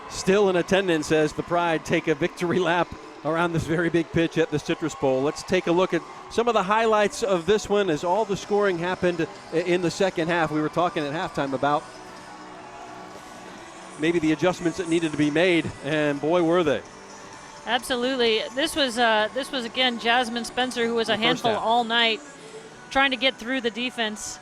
still in attendance as the Pride take a victory lap around this very big pitch at the Citrus Bowl. Let's take a look at some of the highlights of this one as all the scoring happened in the second half. We were talking at halftime about maybe the adjustments that needed to be made, and boy, were they. Absolutely. This was again Jasmine Spencer, who was a handful all night, trying to get through the defense.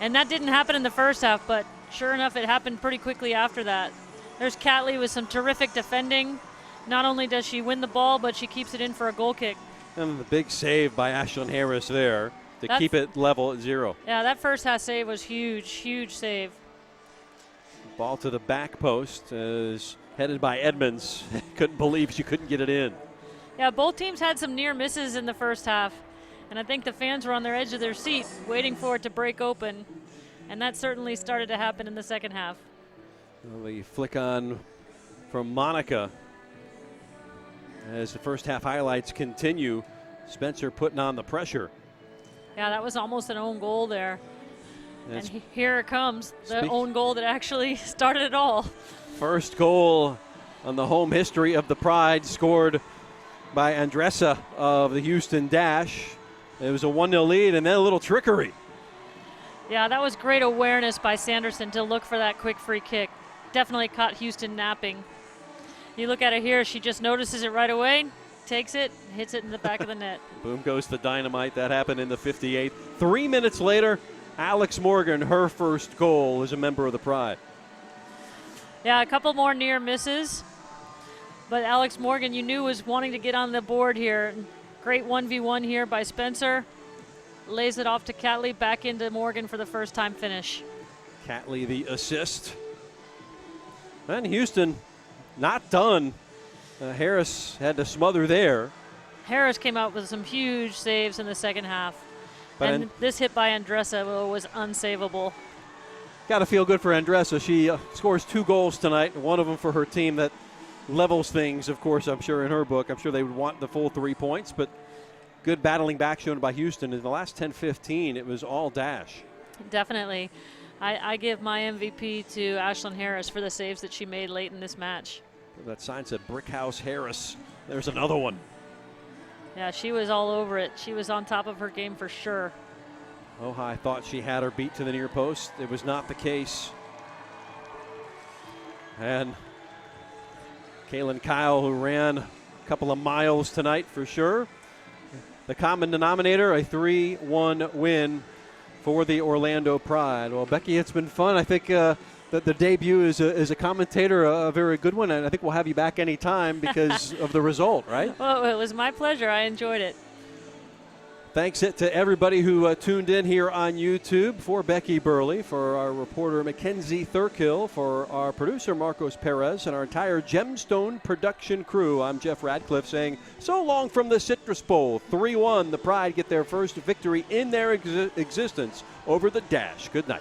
And that didn't happen in the first half, but sure enough, it happened pretty quickly after that. There's Catley with some terrific defending. Not only does she win the ball, but she keeps it in for a goal kick. And the big save by Ashlyn Harris there to keep it level at 0. Yeah, that first half save was huge, huge save. Ball to the back post is headed by Edmonds. Couldn't believe she couldn't get it in. Yeah, both teams had some near misses in the first half, and I think the fans were on their edge of their seat waiting for it to break open, and that certainly started to happen in the second half. Well, the flick on from Monica as the first half highlights continue. Spencer putting on the pressure. Yeah, that was almost an own goal there. And here it comes, the own goal that actually started it all. First goal on the home history of the Pride, scored by Andressa of the Houston Dash. It was a 1-0 lead, and then a little trickery. Yeah, that was great awareness by Sanderson to look for that quick free kick. Definitely caught Houston napping. You look at it here, she just notices it right away, takes it, hits it in the back of the net. Boom goes the dynamite. That happened in the 58th. 3 minutes later, Alex Morgan, her first goal as a member of the Pride. Yeah, a couple more near misses. But Alex Morgan, you knew, was wanting to get on the board here. Great 1v1 here by Spencer. Lays it off to Catley, back into Morgan for the first time finish. Catley the assist. And Houston not done. Harris had to smother there. Harris came out with some huge saves in the second half. But this hit by Andressa was unsavable. Got to feel good for Andressa. She scores 2 goals tonight, one of them for her team. That levels things, of course, I'm sure, in her book. I'm sure they would want the full 3 points, but good battling back shown by Houston. In the last 10-15, it was all Dash. Definitely. I give my MVP to Ashlyn Harris for the saves that she made late in this match. That sign said Brickhouse Harris. There's another one. Yeah, she was all over it. She was on top of her game for sure. Ojai thought she had her beat to the near post. It was not the case. And Kaylin Kyle, who ran a couple of miles tonight for sure. The common denominator, a 3-1 win for the Orlando Pride. Well, Becky, it's been fun. I think that the debut as a commentator, a very good one, and I think we'll have you back anytime because of the result, right? Well, it was my pleasure. I enjoyed it. Thanks to everybody who tuned in here on YouTube. For Becky Burley, for our reporter Mackenzie Thurkill, for our producer Marcos Perez, and our entire Gemstone production crew, I'm Jeff Radcliffe saying so long from the Citrus Bowl. 3-1, the Pride get their first victory in their existence over the Dash. Good night.